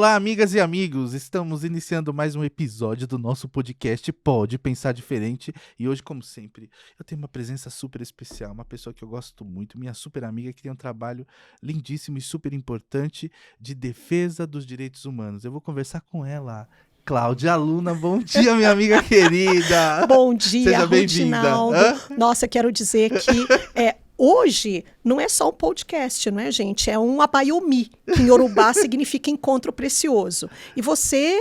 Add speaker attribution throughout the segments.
Speaker 1: Olá, amigas e amigos! Estamos iniciando mais um episódio do nosso podcast Pode Pensar Diferente. E hoje, como sempre, eu tenho uma presença super especial, uma pessoa que eu gosto muito, minha super amiga, que tem um trabalho lindíssimo e super importante de defesa dos direitos humanos. Eu vou conversar com ela. Cláudia Luna, bom dia, minha amiga querida!
Speaker 2: Bom dia,
Speaker 1: Seja bem-vinda!
Speaker 2: Rutinaldo. Nossa, quero dizer que hoje não é só um podcast, não é, gente? É um abaiomi, que em Yorubá significa encontro precioso. E você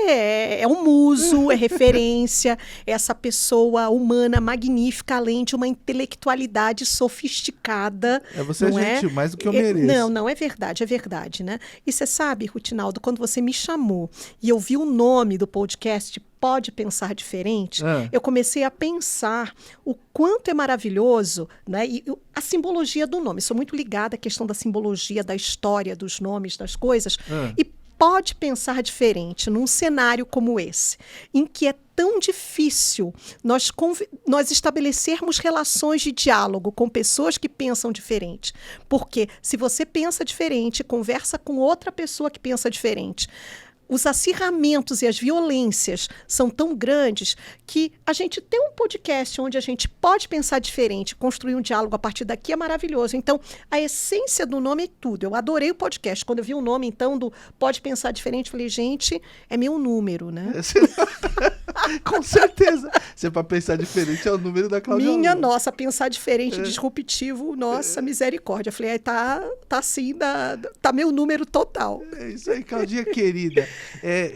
Speaker 2: é um muso, é referência, é essa pessoa humana magnífica, além de uma intelectualidade sofisticada.
Speaker 1: Você é gentil, mais do que eu mereço.
Speaker 2: Não, é verdade, né? E você sabe, Rutinaldo, quando você me chamou e eu vi o nome do podcast Pode Pensar Diferente, eu comecei a pensar o quanto é maravilhoso, né? E a simbologia do nome. Sou muito ligada à questão da simbologia, da história, dos nomes, das coisas. E pode pensar diferente num cenário como esse, em que é tão difícil nós estabelecermos relações de diálogo com pessoas que pensam diferente. Porque se você pensa diferente, conversa com outra pessoa que pensa diferente, os acirramentos e as violências são tão grandes que a gente ter um podcast onde a gente pode pensar diferente, construir um diálogo a partir daqui é maravilhoso. Então, a essência do nome é tudo. Eu adorei o podcast. Quando eu vi o nome, então, do Pode Pensar Diferente, falei, gente, é meu número, né?
Speaker 1: Com certeza. Se é para pensar diferente, é o número da Cláudia
Speaker 2: Minha
Speaker 1: Luna.
Speaker 2: nossa, pensar diferente, disruptivo, nossa, misericórdia. Falei, tá assim, tá meu número total.
Speaker 1: É isso aí, Claudinha querida.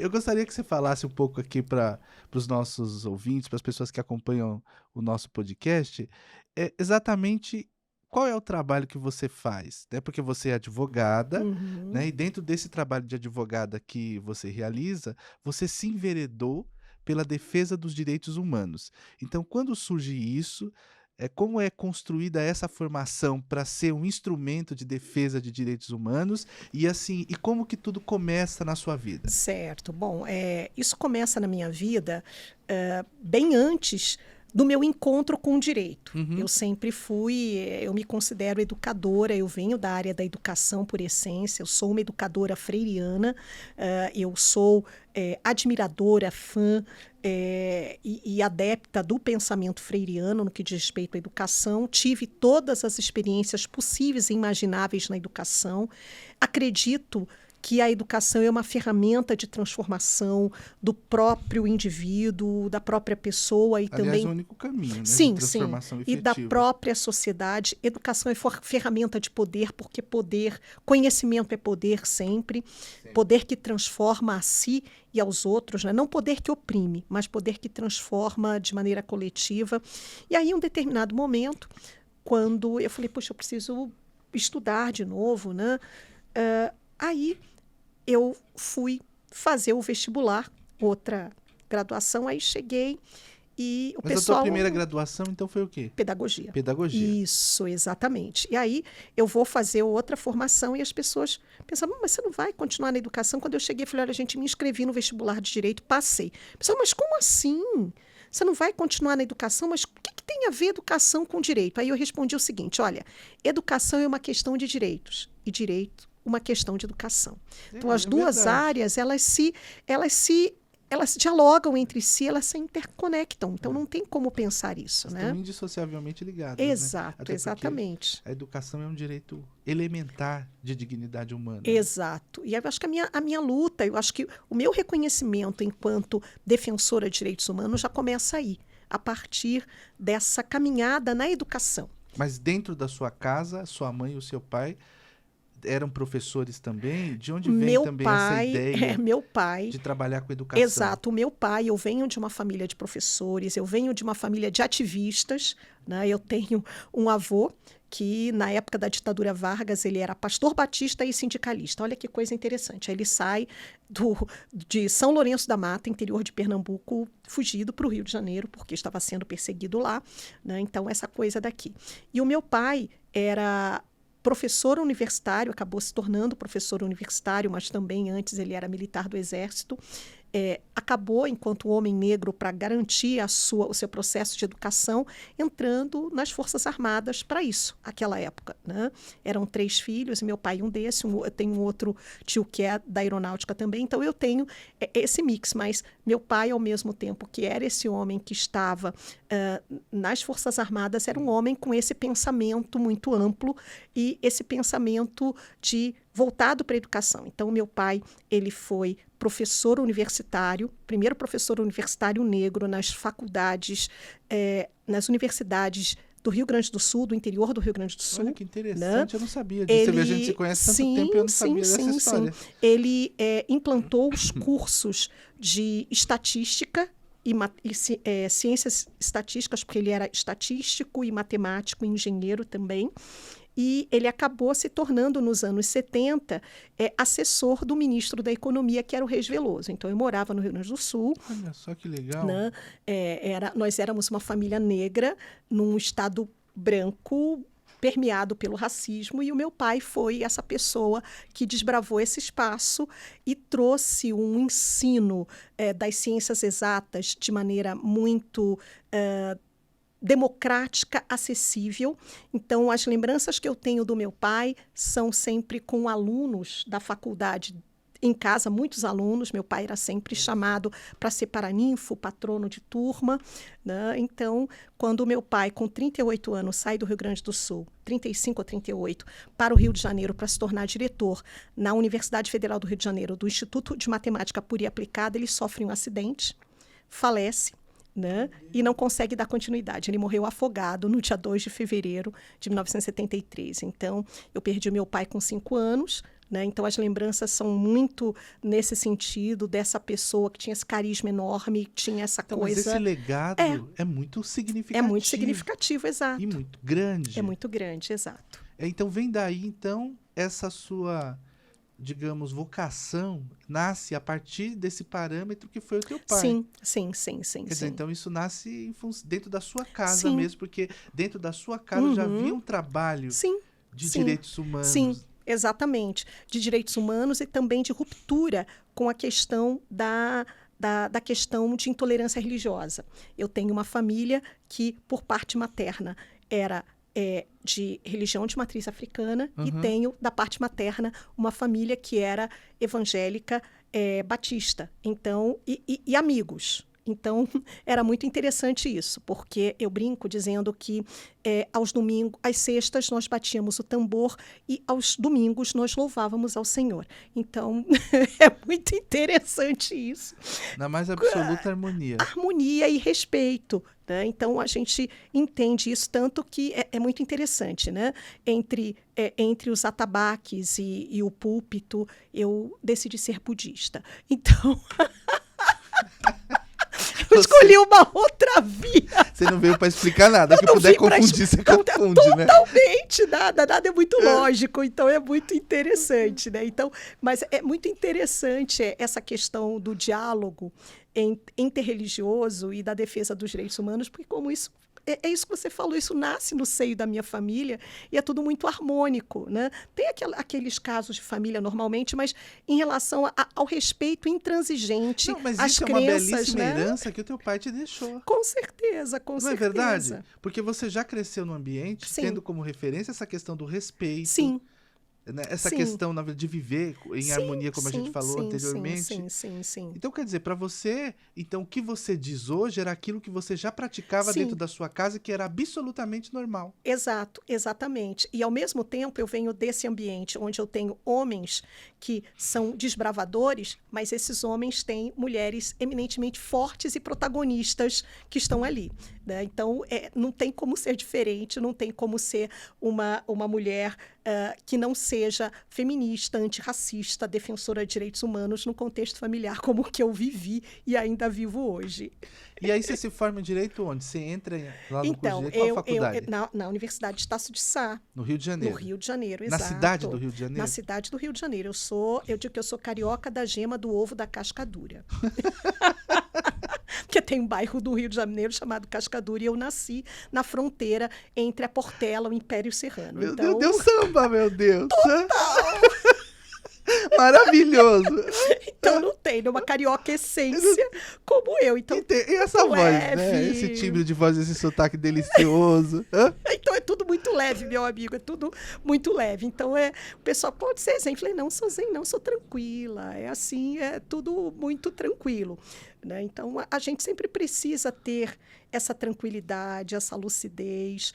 Speaker 1: Eu gostaria que você falasse um pouco aqui para os nossos ouvintes, para as pessoas que acompanham o nosso podcast, exatamente qual é o trabalho que você faz, né? Porque você é advogada, né? E dentro desse trabalho de advogada que você realiza, você se enveredou pela defesa dos direitos humanos. Então, quando surge isso, como é construída essa formação para ser um instrumento de defesa de direitos humanos e assim, e como que tudo começa na sua vida?
Speaker 2: Certo. Bom, isso começa na minha vida bem antes do meu encontro com o direito. Eu sempre eu me considero educadora, eu venho da área da educação por essência, eu sou uma educadora freiriana, eu sou admiradora, fã e adepta do pensamento freiriano no que diz respeito à educação. Tive todas as experiências possíveis e imagináveis na educação. Acredito que a educação é uma ferramenta de transformação do próprio indivíduo, da própria pessoa e
Speaker 1: Aliás,
Speaker 2: também...
Speaker 1: é o único caminho, né,
Speaker 2: Sim,
Speaker 1: de transformação
Speaker 2: e da
Speaker 1: efetiva.
Speaker 2: própria sociedade. Educação é ferramenta de poder, porque conhecimento é poder sempre, poder que transforma a si e aos outros, né? Não poder que oprime, mas poder que transforma de maneira coletiva. E aí, em um determinado momento, quando eu falei, poxa, eu preciso estudar de novo, né? Aí eu fui fazer o vestibular, outra graduação, aí cheguei e o
Speaker 1: Mas
Speaker 2: pessoal...
Speaker 1: a tua primeira graduação, então, foi o quê?
Speaker 2: Pedagogia.
Speaker 1: Pedagogia.
Speaker 2: Isso, exatamente. E aí eu vou fazer outra formação e as pessoas pensavam, mas você não vai continuar na educação? Quando eu cheguei, falei, olha, gente, me inscrevi no vestibular de Direito, passei. Pessoal, mas como assim? Você não vai continuar na educação? Mas o que tem a ver educação com direito? Aí eu respondi o seguinte, olha, educação é uma questão de direitos e direito uma questão de educação. Então, as duas áreas, elas dialogam entre si, elas se interconectam. Então, não tem como pensar isso, né?
Speaker 1: Estão indissociavelmente ligadas,
Speaker 2: Exato,
Speaker 1: né?
Speaker 2: exatamente.
Speaker 1: A educação é um direito elementar de dignidade humana.
Speaker 2: Exato. E eu acho que a minha luta, eu acho que o meu reconhecimento enquanto defensora de direitos humanos já começa aí, a partir dessa caminhada na educação.
Speaker 1: Mas dentro da sua casa, sua mãe e o seu pai eram professores também? De onde vem também essa ideia
Speaker 2: meu pai,
Speaker 1: de trabalhar com educação?
Speaker 2: Exato. O meu pai, eu venho de uma família de professores, eu venho de uma família de ativistas, né? Eu tenho um avô que, na época da ditadura Vargas, ele era pastor batista e sindicalista. Olha que coisa interessante. Aí ele sai de São Lourenço da Mata, interior de Pernambuco, fugido para o Rio de Janeiro, porque estava sendo perseguido lá, né? Então, essa coisa daqui. E o meu pai era professor universitário, acabou se tornando professor universitário, mas também antes ele era militar do Exército. acabou, enquanto homem negro, para garantir o seu processo de educação, entrando nas Forças Armadas para isso, naquela época, né? Eram 3 filhos, meu pai um desse, eu tenho um outro tio que é da aeronáutica também, então eu tenho esse mix, mas meu pai, ao mesmo tempo que era esse homem que estava nas Forças Armadas, era um homem com esse pensamento muito amplo e esse pensamento voltado para a educação. Então, meu pai, ele foi professor universitário, primeiro professor universitário negro nas faculdades, nas universidades do Rio Grande do Sul, do interior do Rio Grande do Sul.
Speaker 1: Olha que interessante, né? Eu não sabia disso. A gente se conhece tanto tempo e eu não sabia dessa história.
Speaker 2: Sim. Ele implantou os cursos de estatística e ciências estatísticas, porque ele era estatístico e matemático, engenheiro também. E ele acabou se tornando, nos anos 70, assessor do ministro da Economia, que era o Reis Veloso. Então, eu morava no Rio Grande do Sul.
Speaker 1: Olha só que legal.
Speaker 2: Né? Nós éramos uma família negra, num estado branco, permeado pelo racismo, e o meu pai foi essa pessoa que desbravou esse espaço e trouxe um ensino das ciências exatas de maneira muito democrática, acessível. Então, as lembranças que eu tenho do meu pai são sempre com alunos da faculdade em casa, muitos alunos. Meu pai era sempre chamado para ser paraninfo, patrono de turma, né? Então, quando meu pai, com 38 anos, sai do Rio Grande do Sul, 35 ou 38, para o Rio de Janeiro para se tornar diretor na Universidade Federal do Rio de Janeiro, do Instituto de Matemática Pura e Aplicada, ele sofre um acidente, falece, né? E não consegue dar continuidade. Ele morreu afogado no dia 2 de fevereiro de 1973. Então, eu perdi meu pai com 5 anos, né? Então, as lembranças são muito nesse sentido, dessa pessoa que tinha esse carisma enorme, tinha essa coisa...
Speaker 1: Mas esse legado é muito significativo.
Speaker 2: É muito significativo, exato.
Speaker 1: E muito grande.
Speaker 2: É muito grande, exato.
Speaker 1: Então, vem daí, então, essa sua... digamos, vocação nasce a partir desse parâmetro que foi o teu pai.
Speaker 2: Sim.
Speaker 1: Quer dizer, então isso nasce dentro da sua casa mesmo, porque dentro da sua casa já havia um trabalho de direitos humanos.
Speaker 2: Sim, exatamente. De direitos humanos e também de ruptura com a questão da questão de intolerância religiosa. Eu tenho uma família que, por parte materna, era... de religião de matriz africana, e tenho, da parte materna, uma família que era evangélica batista, então, e amigos. Então, era muito interessante isso, porque eu brinco dizendo que aos domingos, às sextas, nós batíamos o tambor e aos domingos nós louvávamos ao Senhor. Então, é muito interessante isso.
Speaker 1: Na mais absoluta harmonia.
Speaker 2: Harmonia e respeito. Né? Então, a gente entende isso, tanto que é muito interessante. Né? Entre os atabaques e o púlpito, eu decidi ser budista. Então... Eu escolhi uma outra via.
Speaker 1: Você não veio para explicar nada. O que puder confundir, você confunde, né?
Speaker 2: Totalmente. Nada é muito lógico. Então, é muito interessante, né? Então, mas é muito interessante essa questão do diálogo interreligioso e da defesa dos direitos humanos, porque como isso... É isso que você falou, isso nasce no seio da minha família e é tudo muito harmônico, né? Tem aqueles casos de família normalmente, mas em relação ao respeito intransigente,
Speaker 1: mas
Speaker 2: às
Speaker 1: isso
Speaker 2: crenças,
Speaker 1: é uma belíssima
Speaker 2: né?
Speaker 1: herança que o teu pai te deixou.
Speaker 2: Com certeza.
Speaker 1: Não é verdade? Porque você já cresceu no ambiente, tendo como referência essa questão do respeito.
Speaker 2: Sim.
Speaker 1: Né? Essa questão, na verdade, de viver em harmonia, como a gente falou anteriormente.
Speaker 2: Sim.
Speaker 1: Então, quer dizer, para você, então, o que você diz hoje era aquilo que você já praticava dentro da sua casa, que era absolutamente normal.
Speaker 2: Exatamente. E, ao mesmo tempo, eu venho desse ambiente onde eu tenho homens que são desbravadores, mas esses homens têm mulheres eminentemente fortes e protagonistas que estão ali. Né? Então, não tem como ser diferente, não tem como ser uma mulher que não seja feminista, antirracista, defensora de direitos humanos no contexto familiar como o que eu vivi e ainda vivo hoje.
Speaker 1: E aí você se forma em Direito onde? Você entra lá no curso de Direito, qual faculdade?
Speaker 2: Na Universidade de Estácio de Sá.
Speaker 1: No Rio de Janeiro?
Speaker 2: No Rio de Janeiro,
Speaker 1: exato. Na cidade do Rio de Janeiro?
Speaker 2: Na cidade do Rio de Janeiro. Eu digo que eu sou carioca da gema do ovo da cascadura. Porque tem um bairro do Rio de Janeiro chamado Cascadura e eu nasci na fronteira entre a Portela e o Império Serrano.
Speaker 1: Meu Deus, samba, meu Deus!
Speaker 2: Total!
Speaker 1: Maravilhoso!
Speaker 2: Então, tem, uma carioca essência como eu. Então,
Speaker 1: e essa voz, né? Esse timbre de voz, esse sotaque delicioso.
Speaker 2: Então é tudo muito leve, meu amigo, é tudo muito leve. Então o pessoal pode ser zen. Eu falei, não sou zen, não, sou tranquila. É assim, é tudo muito tranquilo. Né? Então a gente sempre precisa ter essa tranquilidade, essa lucidez,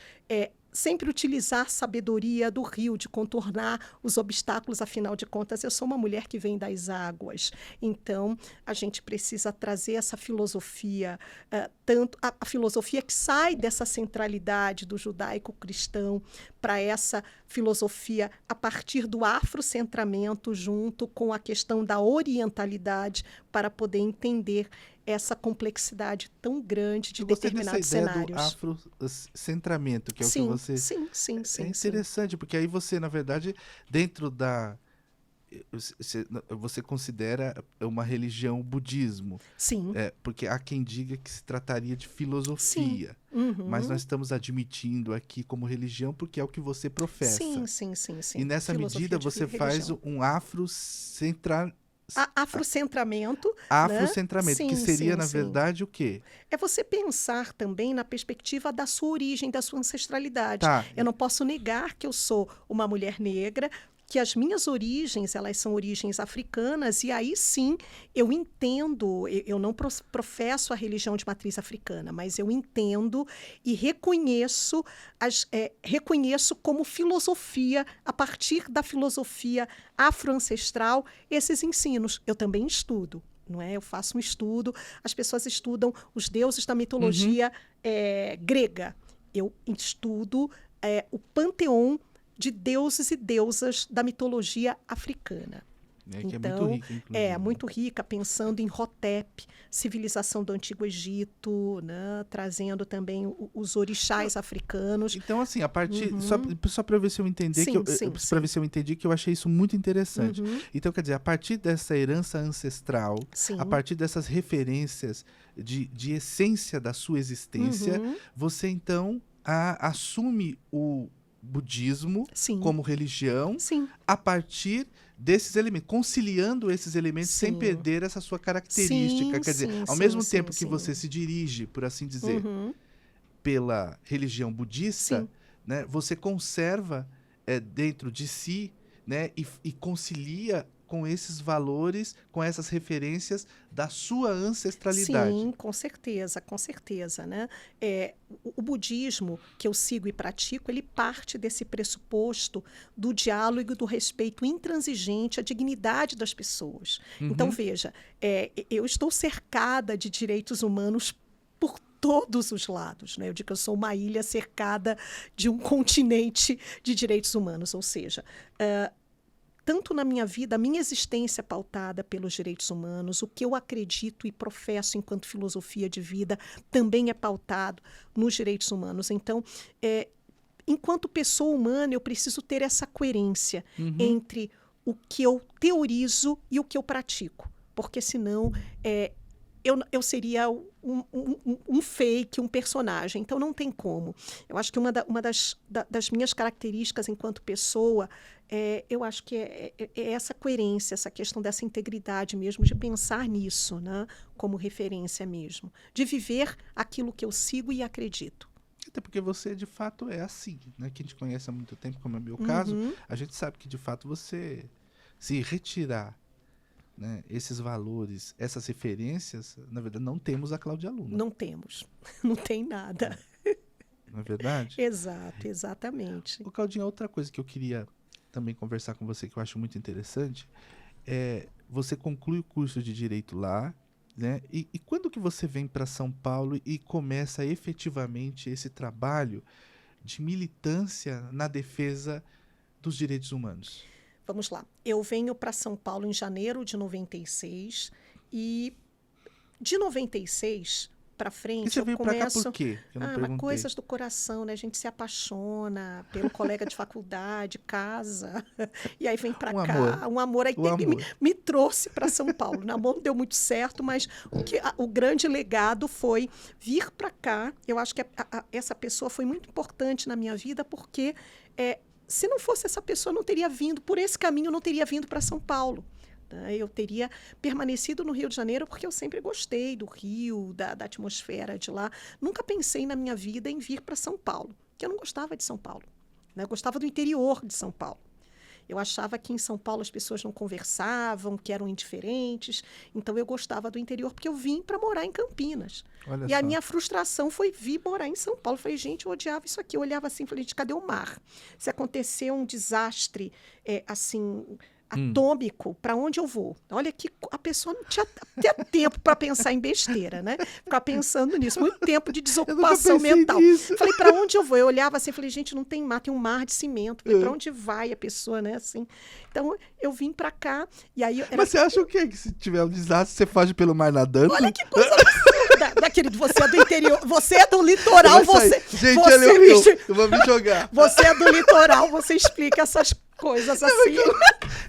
Speaker 2: sempre utilizar a sabedoria do rio, de contornar os obstáculos. Afinal de contas, eu sou uma mulher que vem das águas. Então, a gente precisa trazer essa filosofia, tanto a filosofia que sai dessa centralidade do judaico-cristão para essa filosofia a partir do afrocentramento junto com a questão da orientalidade para poder entender essa complexidade tão grande de determinados cenários.
Speaker 1: Você gostei do afrocentramento, que é o que você...
Speaker 2: Sim.
Speaker 1: É interessante, porque aí você, na verdade, dentro da... Você considera uma religião o budismo.
Speaker 2: Sim.
Speaker 1: Porque há quem diga que se trataria de filosofia. Mas nós estamos admitindo aqui como religião porque é o que você professa.
Speaker 2: Sim.
Speaker 1: E nessa medida você faz um afrocentramento,
Speaker 2: né?
Speaker 1: Que seria, na verdade, o quê?
Speaker 2: É você pensar também na perspectiva da sua origem, da sua ancestralidade.
Speaker 1: Tá.
Speaker 2: Eu não posso negar que eu sou uma mulher negra, que as minhas origens, elas são origens africanas, e aí sim eu entendo, eu não professo a religião de matriz africana, mas eu entendo e reconheço como filosofia, a partir da filosofia afroancestral, esses ensinos. Eu também estudo. Não é? Eu faço um estudo, as pessoas estudam os deuses da mitologia grega. Eu estudo o panteão de deuses e deusas da mitologia africana.
Speaker 1: Que é muito rica, inclusive.
Speaker 2: Muito rica, pensando em Hotep, civilização do Antigo Egito, né? Trazendo também os orixás africanos.
Speaker 1: Então, assim, a partir... Só para ver se eu entender, para ver se eu entendi, que eu achei isso muito interessante. Então, quer dizer, a partir dessa herança ancestral, a partir dessas referências de essência da sua existência, você, então, assume o budismo como religião a partir desses elementos, conciliando esses elementos sem perder essa sua característica. Quer dizer, ao mesmo tempo que você se dirige, por assim dizer, pela religião budista, né, você conserva dentro de si, né, e concilia com esses valores, com essas referências da sua ancestralidade.
Speaker 2: Sim, com certeza, né? O budismo que eu sigo e pratico, ele parte desse pressuposto do diálogo e do respeito intransigente à dignidade das pessoas. Então, veja, eu estou cercada de direitos humanos por todos os lados, né? Eu digo que eu sou uma ilha cercada de um continente de direitos humanos, ou seja... tanto na minha vida, a minha existência pautada pelos direitos humanos, o que eu acredito e professo enquanto filosofia de vida também é pautado nos direitos humanos. Então, enquanto pessoa humana, eu preciso ter essa coerência entre o que eu teorizo e o que eu pratico, porque senão eu seria um fake, um personagem. Então, não tem como. Eu acho que uma das minhas características enquanto pessoa, eu acho que é essa coerência, essa questão dessa integridade mesmo, de pensar nisso, né, como referência mesmo. De viver aquilo que eu sigo e acredito.
Speaker 1: Até porque você, de fato, é assim, né? Quem te conhece há muito tempo, como é o meu caso, a gente sabe que, de fato, você se retirar, né, esses valores, essas referências, na verdade, não temos a Cláudia Luna.
Speaker 2: Não temos. Não tem nada.
Speaker 1: Não é verdade?
Speaker 2: Exato, exatamente.
Speaker 1: Ô, Claudinha, outra coisa que eu queria também conversar com você, que eu acho muito interessante, você conclui o curso de Direito lá, né? E quando que você vem para São Paulo e começa efetivamente esse trabalho de militância na defesa dos direitos humanos?
Speaker 2: Vamos lá. Eu venho para São Paulo em janeiro de 96 e de 96 para frente
Speaker 1: e você veio
Speaker 2: começo...
Speaker 1: para cá por quê? Eu não perguntei.
Speaker 2: Coisas do coração, né? A gente se apaixona pelo colega de faculdade, casa, e aí vem para cá. Um amor. Aí me trouxe para São Paulo. O namoro não deu muito certo, mas o grande legado foi vir para cá. Eu acho que essa pessoa foi muito importante na minha vida, porque... se não fosse essa pessoa, não teria vindo, por esse caminho, não teria vindo para São Paulo. Né? Eu teria permanecido no Rio de Janeiro porque eu sempre gostei do Rio, da atmosfera de lá. Nunca pensei na minha vida em vir para São Paulo, porque eu não gostava de São Paulo. Né? Eu gostava do interior de São Paulo. Eu achava que em São Paulo as pessoas não conversavam, que eram indiferentes. Então, eu gostava do interior porque eu vim para morar em Campinas.
Speaker 1: Olha
Speaker 2: e
Speaker 1: só.
Speaker 2: a minha frustração foi vir morar em São Paulo. Eu falei, gente, eu odiava isso aqui. Eu olhava assim, falei, gente, cadê o mar? Se acontecer um desastre, assim, atômico, para onde eu vou? Olha que a pessoa não tinha até tempo para pensar em besteira, né? Ficar pensando nisso. Muito tempo de desocupação mental.
Speaker 1: Nisso.
Speaker 2: Falei, para onde eu vou? Eu olhava assim, falei, gente, não tem mar, tem um mar de cimento. Falei, para onde vai a pessoa, né? Assim. Então, eu vim para cá e aí...
Speaker 1: Mas você acha o quê? Que se tiver um desastre, você foge pelo mar nadando?
Speaker 2: Olha que coisa absurda! Querido, você é do interior, você é do litoral, você...
Speaker 1: Gente,
Speaker 2: você
Speaker 1: olha o Rio, eu vou me jogar.
Speaker 2: Você é do litoral, você explica essas coisas assim.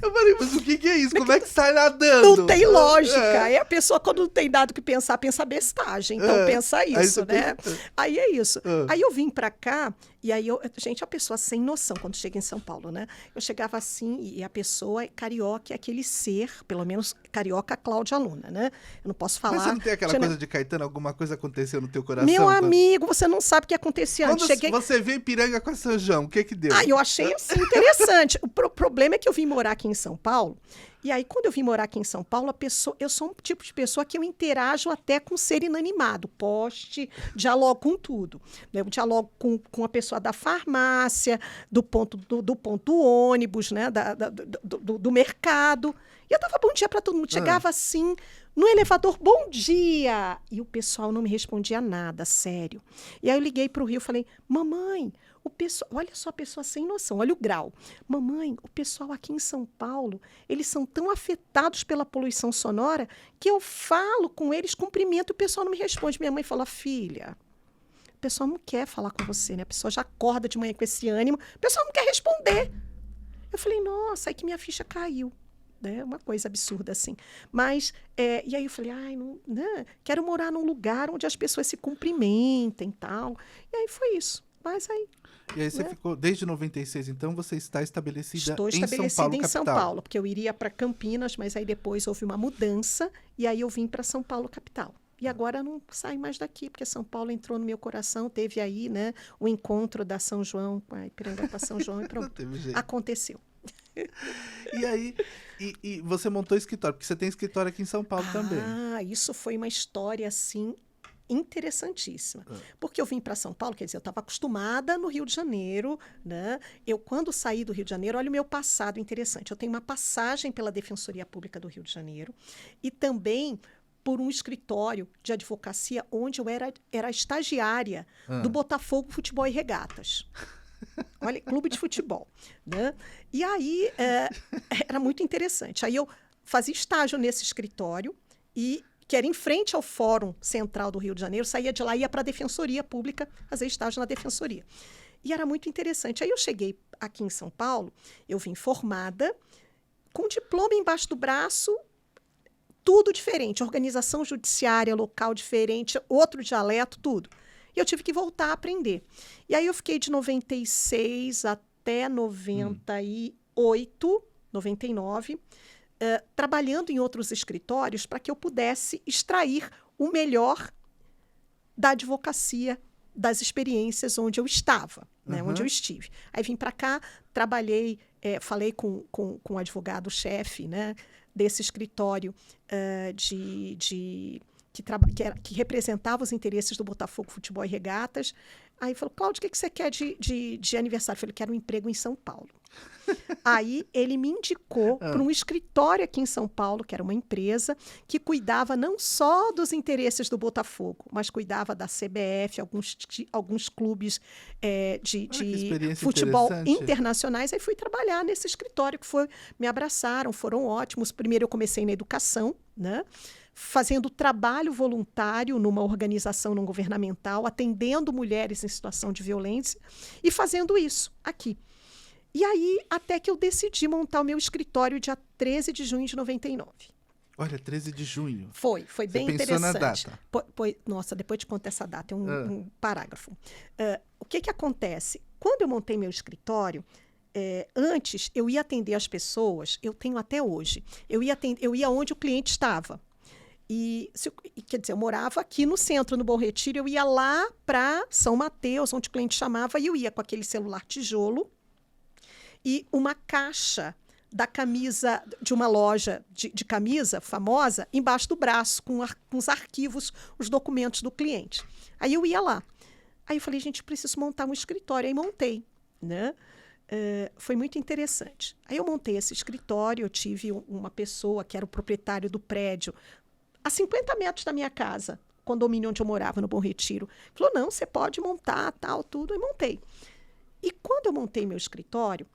Speaker 1: Eu falei, mas o que é isso? Como é que sai nadando?
Speaker 2: Não tem lógica. Aí a pessoa, quando não tem nada que pensar, pensa bestagem. Então, pensa isso, né? Aí é isso. Aí eu vim pra cá, e aí gente, a pessoa sem noção quando chega em São Paulo, né? Eu chegava assim, e a pessoa carioca é aquele ser, pelo menos carioca Cláudia Luna, né? Eu não posso falar...
Speaker 1: Mas você não tem aquela coisa de Caetano? Alguma coisa aconteceu no teu coração?
Speaker 2: Meu amigo, você não sabe o que acontecia antes.
Speaker 1: Você veio em Piranga com a São João, o que deu?
Speaker 2: Eu achei assim interessante. O problema é que eu vim morar aqui em São Paulo, e aí quando eu vim morar aqui em São Paulo, eu sou um tipo de pessoa que eu interajo até com ser inanimado, poste, dialogo com tudo. Eu dialogo com a pessoa da farmácia, do ponto ônibus, né, do mercado. E eu dava bom dia para todo mundo. Chegava assim, no elevador, bom dia! E o pessoal não me respondia nada, sério. E aí eu liguei para o Rio e falei, mamãe, olha só a pessoa sem noção, olha o grau. Mamãe, o pessoal aqui em São Paulo, eles são tão afetados pela poluição sonora que eu falo com eles, cumprimento, e o pessoal não me responde. Minha mãe fala, filha, o pessoal não quer falar com você, né? A pessoa já acorda de manhã com esse ânimo, o pessoal não quer responder. Eu falei, nossa, aí que minha ficha caiu. É uma coisa absurda, assim. Mas, e aí eu falei, quero morar num lugar onde as pessoas se cumprimentem e tal. E aí foi isso. Mas aí...
Speaker 1: E aí você ficou, desde 96, então, você está estabelecida
Speaker 2: em São Paulo, porque eu iria para Campinas, mas aí depois houve uma mudança, e aí eu vim para São Paulo, capital. E agora não saio mais daqui, porque São Paulo entrou no meu coração, teve aí, né, o encontro da São João, com a Ipiranga para São João, e pronto, aconteceu.
Speaker 1: E aí, e você montou escritório, porque você tem escritório aqui em São Paulo também.
Speaker 2: Isso foi uma história, assim, interessantíssima. Porque eu vim para São Paulo, quer dizer, eu estava acostumada no Rio de Janeiro, né? Eu, quando saí do Rio de Janeiro, olha o meu passado interessante. Eu tenho uma passagem pela Defensoria Pública do Rio de Janeiro e também por um escritório de advocacia onde eu era estagiária do Botafogo Futebol e Regatas. Olha, clube de futebol, né? E aí, era muito interessante. Aí eu fazia estágio nesse escritório, que era em frente ao Fórum Central do Rio de Janeiro, saía de lá e ia para a Defensoria Pública fazer estágio na Defensoria. E era muito interessante. Aí eu cheguei aqui em São Paulo, eu vim formada, com diploma embaixo do braço, tudo diferente, organização judiciária, local diferente, outro dialeto, tudo. E eu tive que voltar a aprender. E aí eu fiquei de 96 até 98, 99, trabalhando em outros escritórios para que eu pudesse extrair o melhor da advocacia, das experiências onde eu estava, né, onde eu estive. Aí vim para cá, trabalhei, falei com o advogado-chefe, né, desse escritório que representava os interesses do Botafogo Futebol e Regatas. Aí falou, Cláudio, o que você quer de aniversário? Eu falei, quero um emprego em São Paulo. Aí ele me indicou para um escritório aqui em São Paulo, que era uma empresa, que cuidava não só dos interesses do Botafogo, mas cuidava da CBF, alguns clubes de futebol internacionais. Aí fui trabalhar nesse escritório, me abraçaram, foram ótimos. Primeiro eu comecei na educação, né? Fazendo trabalho voluntário numa organização não governamental, atendendo mulheres em situação de violência e fazendo isso aqui. E aí, até que eu decidi montar o meu escritório dia 13 de junho de 99.
Speaker 1: Olha, 13 de junho.
Speaker 2: Foi bem interessante.
Speaker 1: Você pensou na data?
Speaker 2: Nossa, depois te conto essa data, é um parágrafo. O que acontece? Quando eu montei meu escritório, Antes, eu ia atender as pessoas, eu tenho até hoje, eu ia onde o cliente estava. Quer dizer, eu morava aqui no centro, no Bom Retiro, eu ia lá para São Mateus, onde o cliente chamava, e eu ia com aquele celular tijolo e uma caixa da camisa, de uma loja de camisa famosa, embaixo do braço, com os arquivos, os documentos do cliente. Aí eu ia lá. Aí eu falei, gente, preciso montar um escritório. Aí montei, né? Foi muito interessante. Aí eu montei esse escritório, eu tive uma pessoa que era o proprietário do prédio, a 50 metros da minha casa, condomínio onde eu morava, no Bom Retiro. Falou, não, você pode montar, tal, tudo. E montei. E quando eu montei meu escritório,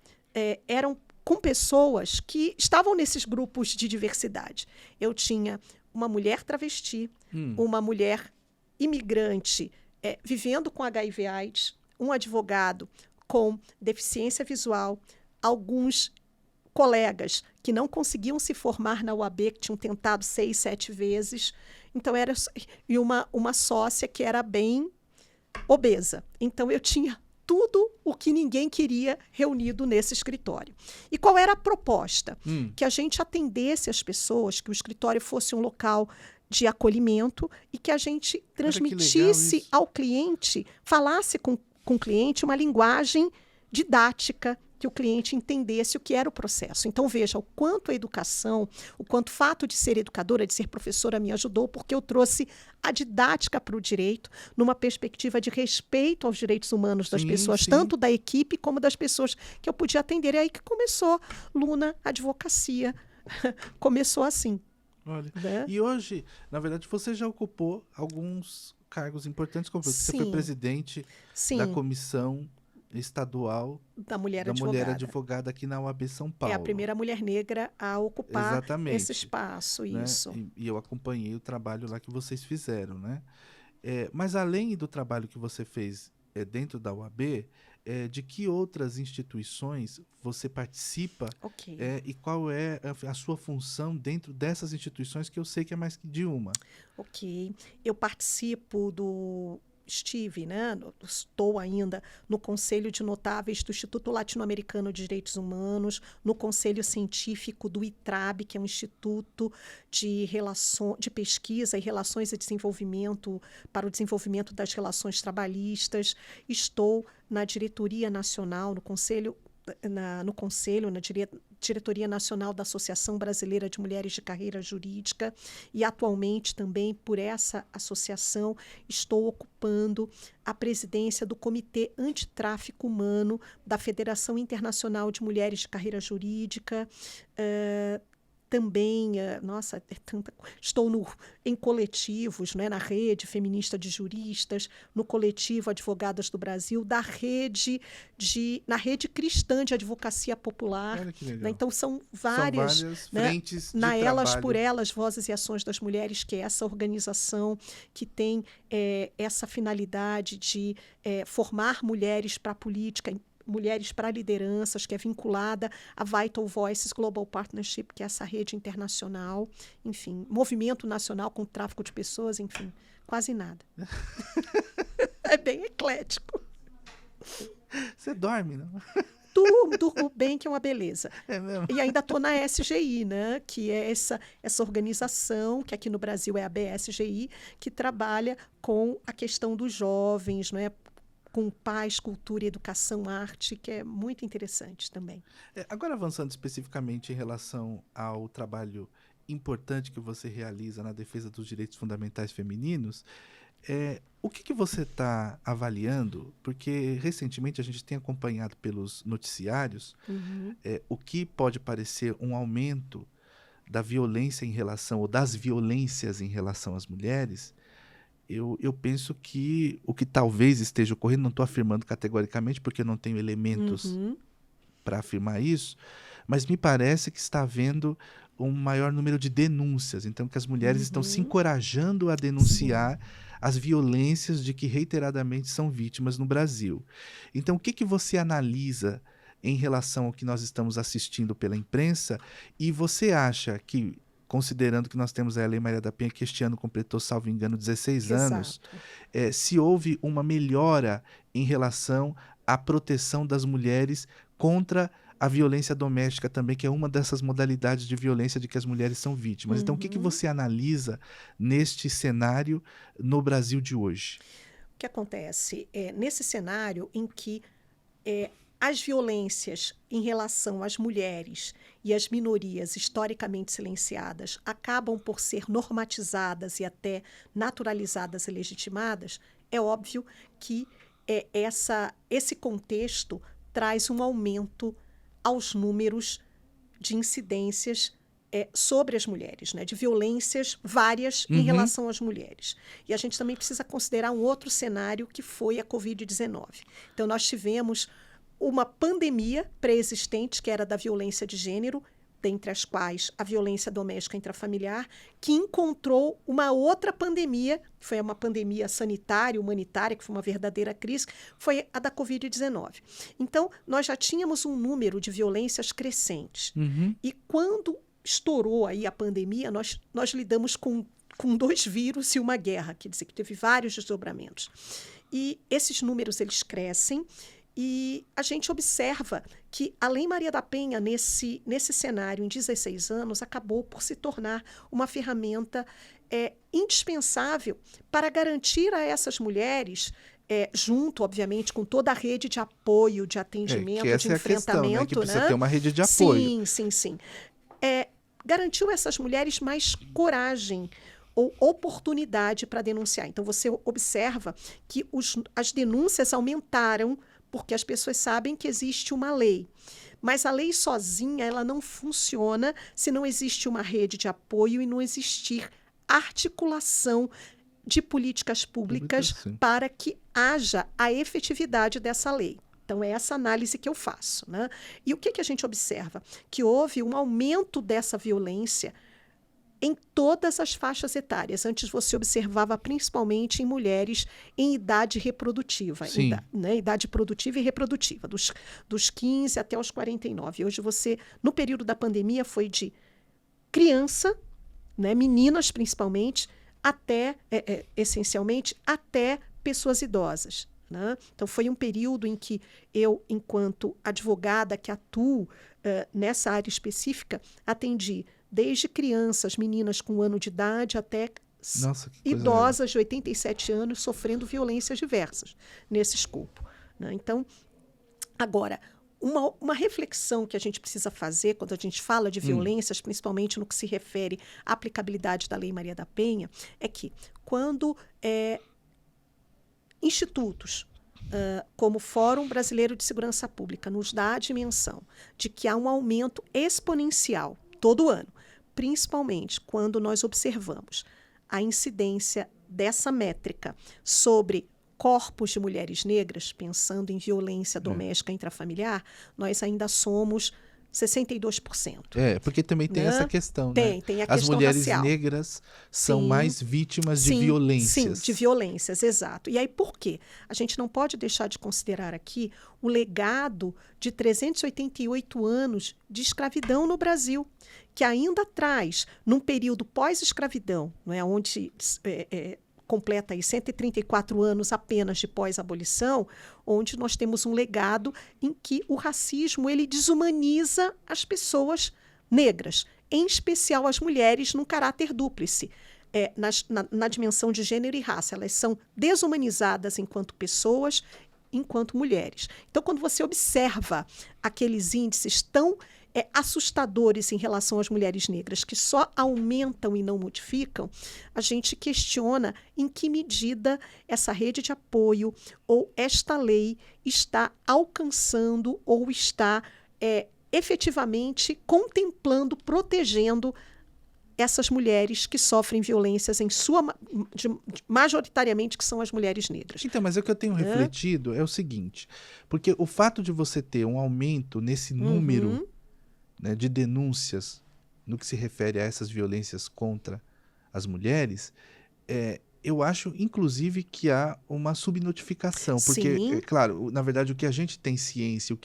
Speaker 2: eram com pessoas que estavam nesses grupos de diversidade. Eu tinha uma mulher travesti, uma mulher imigrante vivendo com HIV/AIDS, um advogado com deficiência visual, alguns colegas que não conseguiam se formar na UAB, que tinham tentado 6, 7 vezes. Então, e uma sócia que era bem obesa. Então, eu tinha tudo o que ninguém queria reunido nesse escritório. E qual era a proposta? Que a gente atendesse as pessoas, que o escritório fosse um local de acolhimento e que a gente transmitisse ao cliente, falasse com o cliente uma linguagem didática, que o cliente entendesse o que era o processo. Então, veja o quanto a educação, o quanto o fato de ser educadora, de ser professora, me ajudou, porque eu trouxe a didática para o direito, numa perspectiva de respeito aos direitos humanos das pessoas, tanto da equipe como das pessoas que eu podia atender. É aí que começou Luna Advocacia. Começou assim.
Speaker 1: Olha, né? E hoje, na verdade, você já ocupou alguns cargos importantes, como você foi presidente da comissão estadual
Speaker 2: da mulher
Speaker 1: advogada aqui na UAB São Paulo.
Speaker 2: É a primeira mulher negra a ocupar esse espaço, né? Isso.
Speaker 1: E eu acompanhei o trabalho lá que vocês fizeram, né? Mas além do trabalho que você fez dentro da UAB, de que outras instituições você participa e qual é a sua função dentro dessas instituições, que eu sei que é mais que de uma?
Speaker 2: Eu participo estou ainda no Conselho de Notáveis do Instituto Latino-Americano de Direitos Humanos, no Conselho Científico do ITRAB, que é um instituto de pesquisa e relações e desenvolvimento para o desenvolvimento das relações trabalhistas. Estou na diretoria nacional, na Diretoria Nacional da Associação Brasileira de Mulheres de Carreira Jurídica, e atualmente também por essa associação estou ocupando a presidência do Comitê Antitráfico Humano da Federação Internacional de Mulheres de Carreira Jurídica. Também, estou em coletivos, né, na Rede Feminista de Juristas, no Coletivo Advogadas do Brasil, na Rede Cristã de Advocacia Popular.
Speaker 1: Olha que legal.
Speaker 2: Né? Então, são várias
Speaker 1: frentes de
Speaker 2: na Elas
Speaker 1: trabalho.
Speaker 2: por Elas, Vozes e Ações das Mulheres, que é essa organização que tem essa finalidade de formar mulheres para a política, mulheres para lideranças, que é vinculada à Vital Voices Global Partnership, que é essa rede internacional, enfim, movimento nacional contra o tráfico de pessoas, enfim, quase nada. É bem eclético.
Speaker 1: Você dorme, não?
Speaker 2: Durmo bem, que é uma beleza.
Speaker 1: É mesmo?
Speaker 2: E ainda estou na SGI, né? Que é essa organização, que aqui no Brasil é a BSGI, que trabalha com a questão dos jovens, não é? Com paz, cultura, educação, arte, que é muito interessante também.
Speaker 1: Agora, avançando especificamente em relação ao trabalho importante que você realiza na defesa dos direitos fundamentais femininos, o que você está avaliando? Porque recentemente a gente tem acompanhado pelos noticiários o que pode parecer um aumento da violência em relação, ou das violências em relação às mulheres. Eu penso que o que talvez esteja ocorrendo, não estou afirmando categoricamente, porque eu não tenho elementos para afirmar isso, mas me parece que está havendo um maior número de denúncias. Então, que as mulheres estão se encorajando a denunciar as violências de que reiteradamente são vítimas no Brasil. Então, o que você analisa em relação ao que nós estamos assistindo pela imprensa, e você acha que, considerando que nós temos a Lei Maria da Penha, que este ano completou, salvo engano, 16 anos, se houve uma melhora em relação à proteção das mulheres contra a violência doméstica também, que é uma dessas modalidades de violência de que as mulheres são vítimas. Então, o que você analisa neste cenário no Brasil de hoje?
Speaker 2: O que acontece nesse cenário em que as violências em relação às mulheres e às minorias historicamente silenciadas acabam por ser normatizadas e até naturalizadas e legitimadas, é óbvio que esse contexto traz um aumento aos números de incidências sobre as mulheres, né? De violências várias em relação às mulheres. E a gente também precisa considerar um outro cenário que foi a Covid-19. Então, nós tivemos uma pandemia pré-existente, que era da violência de gênero, dentre as quais a violência doméstica intrafamiliar, que encontrou uma outra pandemia, que foi uma pandemia sanitária, humanitária, que foi uma verdadeira crise, foi a da Covid-19. Então, nós já tínhamos um número de violências crescentes. E quando estourou aí a pandemia, nós lidamos com 2 vírus e uma guerra, quer dizer, que teve vários desdobramentos. E esses números, eles crescem. E a gente observa que a Lei Maria da Penha, nesse cenário, em 16 anos, acabou por se tornar uma ferramenta indispensável para garantir a essas mulheres, junto, obviamente, com toda a rede de apoio, de atendimento, de enfrentamento.
Speaker 1: Questão, né? Que precisa ter uma rede de apoio.
Speaker 2: Sim. Garantiu a essas mulheres mais coragem ou oportunidade para denunciar. Então, você observa que as denúncias aumentaram porque as pessoas sabem que existe uma lei. Mas a lei sozinha, ela não funciona se não existe uma rede de apoio e não existir articulação de políticas públicas para que haja a efetividade dessa lei. Então, é essa análise que eu faço, né? E o que a gente observa? Que houve um aumento dessa violência em todas as faixas etárias. Antes você observava principalmente em mulheres em idade reprodutiva, idade produtiva e reprodutiva, dos 15 até os 49. Hoje você, no período da pandemia, foi de criança, né, meninas principalmente, até, essencialmente, até pessoas idosas. Né? Então, foi um período em que eu, enquanto advogada que atuo nessa área específica, atendi desde crianças, meninas com 1 ano de idade, até idosas de 87 anos sofrendo violências diversas nesse escopo. Né? Então, agora, uma reflexão que a gente precisa fazer quando a gente fala de violências, principalmente no que se refere à aplicabilidade da Lei Maria da Penha, é que quando institutos como o Fórum Brasileiro de Segurança Pública nos dá a dimensão de que há um aumento exponencial todo ano, principalmente quando nós observamos a incidência dessa métrica sobre corpos de mulheres negras, pensando em violência doméstica intrafamiliar, nós ainda somos 62%.
Speaker 1: Porque também tem essa questão, né?
Speaker 2: Tem a
Speaker 1: As
Speaker 2: questão
Speaker 1: mulheres
Speaker 2: racial.
Speaker 1: negras são mais vítimas de violências.
Speaker 2: Sim, de violências, exato. E aí por quê? A gente não pode deixar de considerar aqui o legado de 388 anos de escravidão no Brasil, que ainda traz, num período pós-escravidão, não é, onde completa aí 134 anos apenas de pós-abolição, onde nós temos um legado em que o racismo ele desumaniza as pessoas negras, em especial as mulheres, num caráter dúplice. Na dimensão de gênero e raça, elas são desumanizadas enquanto pessoas, enquanto mulheres. Então, quando você observa aqueles índices tão assustadores em relação às mulheres negras, que só aumentam e não modificam, a gente questiona em que medida essa rede de apoio ou esta lei está alcançando ou está efetivamente contemplando, protegendo essas mulheres que sofrem violências majoritariamente que são as mulheres negras.
Speaker 1: Então, mas o que eu tenho refletido é o seguinte, porque o fato de você ter um aumento nesse número de denúncias no que se refere a essas violências contra as mulheres, Eu acho, inclusive, que há uma subnotificação, porque, claro, na verdade, o que a gente tem ciência,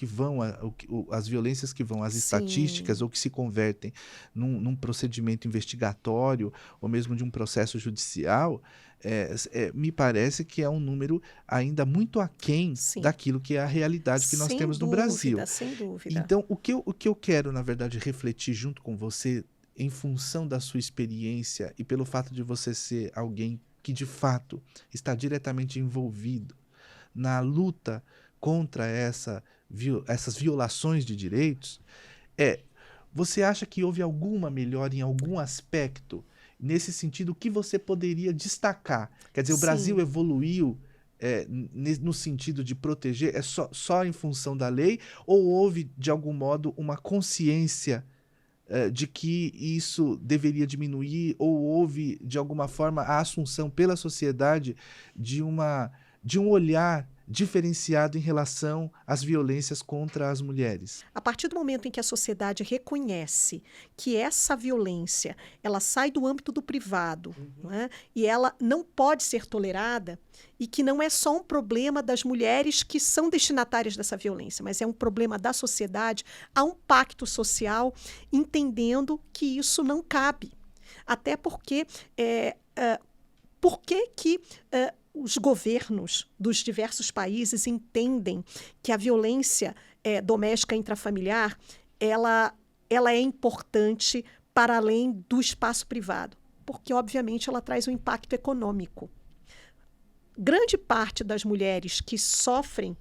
Speaker 1: as violências que vão às estatísticas ou que se convertem num procedimento investigatório ou mesmo de um processo judicial, me parece que é um número ainda muito aquém daquilo que é a realidade que nós temos no Brasil.
Speaker 2: Sem dúvida.
Speaker 1: Então, o que eu quero, na verdade, refletir junto com você, em função da sua experiência e pelo fato de você ser alguém que de fato está diretamente envolvido na luta contra essas violações de direitos, você acha que houve alguma melhora em algum aspecto? Nesse sentido, o que você poderia destacar? Quer dizer, o Brasil evoluiu no sentido de proteger, só em função da lei, ou houve, de algum modo, uma consciência de que isso deveria diminuir, ou houve, de alguma forma, a assunção pela sociedade de um olhar diferenciado em relação às violências contra as mulheres?
Speaker 2: A partir do momento em que a sociedade reconhece que essa violência ela sai do âmbito do privado, né, e ela não pode ser tolerada, e que não é só um problema das mulheres que são destinatárias dessa violência, mas é um problema da sociedade, há um pacto social entendendo que isso não cabe. Até porque os governos dos diversos países entendem que a violência doméstica intrafamiliar ela é importante para além do espaço privado, porque, obviamente, ela traz um impacto econômico. Grande parte das mulheres que sofrem,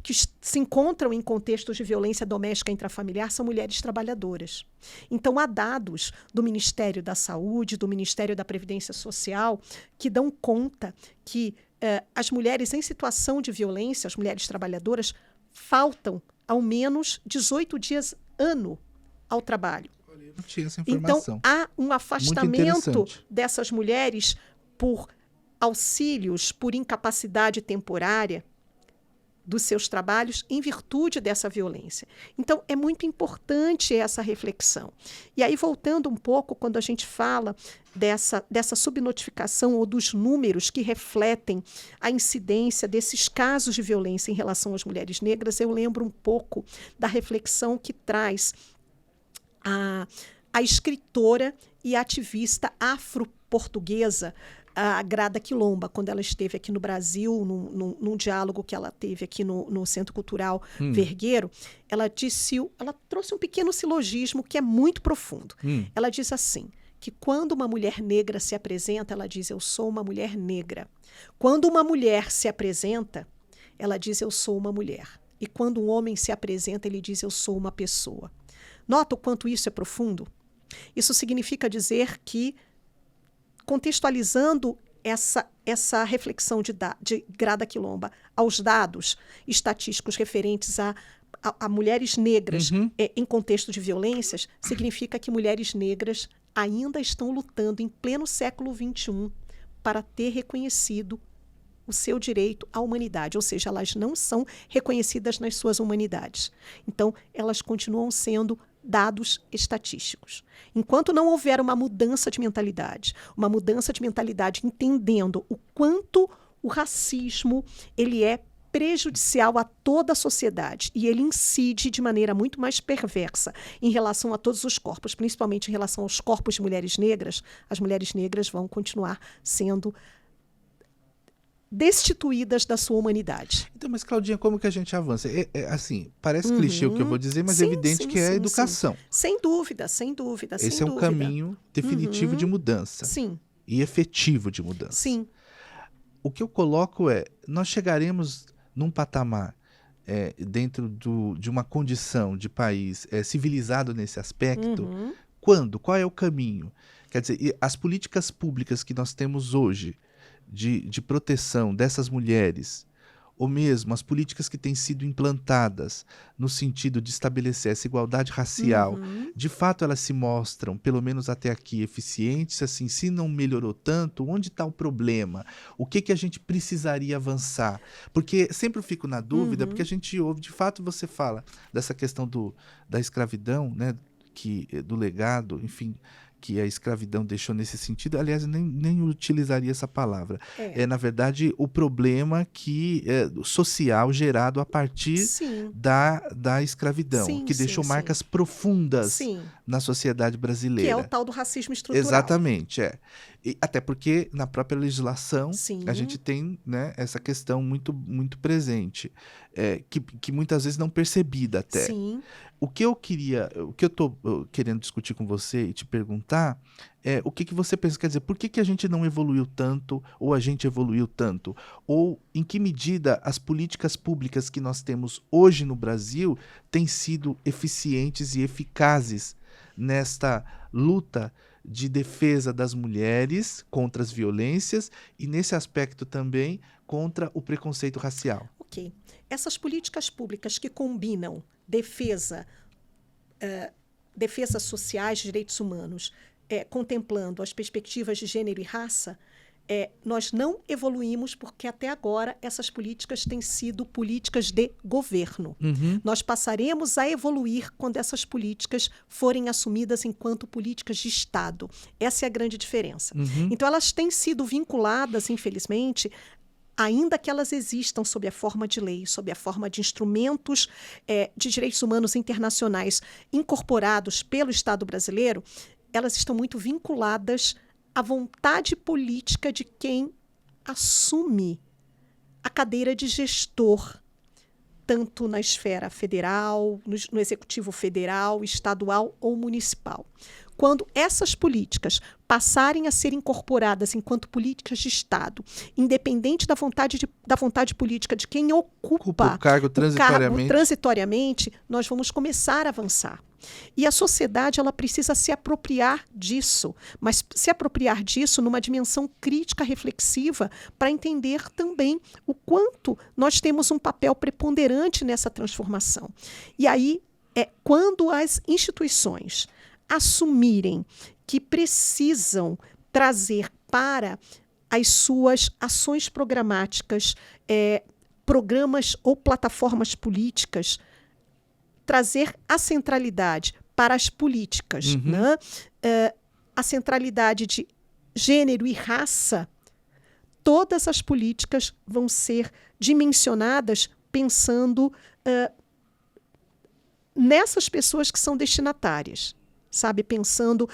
Speaker 2: que se encontram em contextos de violência doméstica intrafamiliar são mulheres trabalhadoras. Então, há dados do Ministério da Saúde, do Ministério da Previdência Social, que dão conta que as mulheres em situação de violência, as mulheres trabalhadoras, faltam ao menos 18 dias ano ao trabalho.
Speaker 1: Eu não tinha essa informação.
Speaker 2: Então, há um afastamento dessas mulheres por auxílios, por incapacidade temporária dos seus trabalhos em virtude dessa violência. Então, é muito importante essa reflexão. E aí, voltando um pouco, quando a gente fala dessa subnotificação ou dos números que refletem a incidência desses casos de violência em relação às mulheres negras, eu lembro um pouco da reflexão que traz a escritora e ativista afro-portuguesa a Grada Quilomba, quando ela esteve aqui no Brasil, num diálogo que ela teve aqui no Centro Cultural Vergueiro, ela trouxe um pequeno silogismo que é muito profundo. Ela diz assim, que quando uma mulher negra se apresenta, ela diz, eu sou uma mulher negra. Quando uma mulher se apresenta, ela diz, eu sou uma mulher. E quando um homem se apresenta, ele diz, eu sou uma pessoa. Nota o quanto isso é profundo? Isso significa dizer que, contextualizando essa reflexão de Grada Quilomba aos dados estatísticos referentes a mulheres negras em contexto de violências, significa que mulheres negras ainda estão lutando em pleno século XXI para ter reconhecido o seu direito à humanidade, ou seja, elas não são reconhecidas nas suas humanidades. Então, elas continuam sendo dados estatísticos. Enquanto não houver uma mudança de mentalidade entendendo o quanto o racismo ele é prejudicial a toda a sociedade e ele incide de maneira muito mais perversa em relação a todos os corpos, principalmente em relação aos corpos de mulheres negras, as mulheres negras vão continuar sendo destituídas da sua humanidade.
Speaker 1: Então, mas Claudinha, como que a gente avança? Assim, parece clichê o que eu vou dizer, mas é evidente que é a educação.
Speaker 2: Sem dúvida, sem dúvida.
Speaker 1: Esse é um caminho definitivo de mudança.
Speaker 2: Sim.
Speaker 1: E efetivo de mudança.
Speaker 2: Sim.
Speaker 1: O que eu coloco nós chegaremos num patamar dentro de uma condição de país civilizado nesse aspecto, quando? Qual é o caminho? Quer dizer, as políticas públicas que nós temos hoje, de proteção dessas mulheres, ou mesmo as políticas que têm sido implantadas no sentido de estabelecer essa igualdade racial, de fato elas se mostram, pelo menos até aqui, eficientes, assim, se não melhorou tanto, onde está o problema? O que a gente precisaria avançar? Porque sempre eu fico na dúvida, porque a gente ouve, de fato você fala dessa questão da escravidão, né, do legado, enfim, que a escravidão deixou nesse sentido, aliás, nem utilizaria essa palavra. É na verdade, o problema social gerado a partir da escravidão, que deixou marcas profundas na sociedade brasileira.
Speaker 2: Que é o tal do racismo estrutural.
Speaker 1: Exatamente, E até porque na própria legislação a gente tem, né, essa questão muito, muito presente, que muitas vezes não percebida até.
Speaker 2: Sim.
Speaker 1: O que eu estou querendo discutir com você e te perguntar é o que você pensa, quer dizer, por que a gente não evoluiu tanto, ou a gente evoluiu tanto? Ou em que medida as políticas públicas que nós temos hoje no Brasil têm sido eficientes e eficazes nesta luta de defesa das mulheres contra as violências e, nesse aspecto também, contra o preconceito racial?
Speaker 2: Ok. Essas políticas públicas que combinam defesa sociais, direitos humanos, contemplando as perspectivas de gênero e raça, nós não evoluímos porque até agora essas políticas têm sido políticas de governo. Nós passaremos a evoluir quando essas políticas forem assumidas enquanto políticas de Estado. Essa é a grande diferença. Então, elas têm sido vinculadas, infelizmente, ainda que elas existam sob a forma de lei, sob a forma de instrumentos de direitos humanos internacionais incorporados pelo Estado brasileiro, elas estão muito vinculadas à vontade política de quem assume a cadeira de gestor, tanto na esfera federal, no executivo federal, estadual ou municipal. Quando essas políticas passarem a ser incorporadas enquanto políticas de Estado, independente da vontade política de quem ocupa
Speaker 1: o cargo
Speaker 2: transitoriamente, nós vamos começar a avançar. E a sociedade ela precisa se apropriar disso, mas se apropriar disso numa dimensão crítica, reflexiva, para entender também o quanto nós temos um papel preponderante nessa transformação. E aí, quando as instituições assumirem que precisam trazer para as suas ações programáticas, programas ou plataformas políticas, trazer a centralidade para as políticas, né? A centralidade de gênero e raça, todas as políticas vão ser dimensionadas pensando nessas pessoas que são destinatárias, sabe? Pensando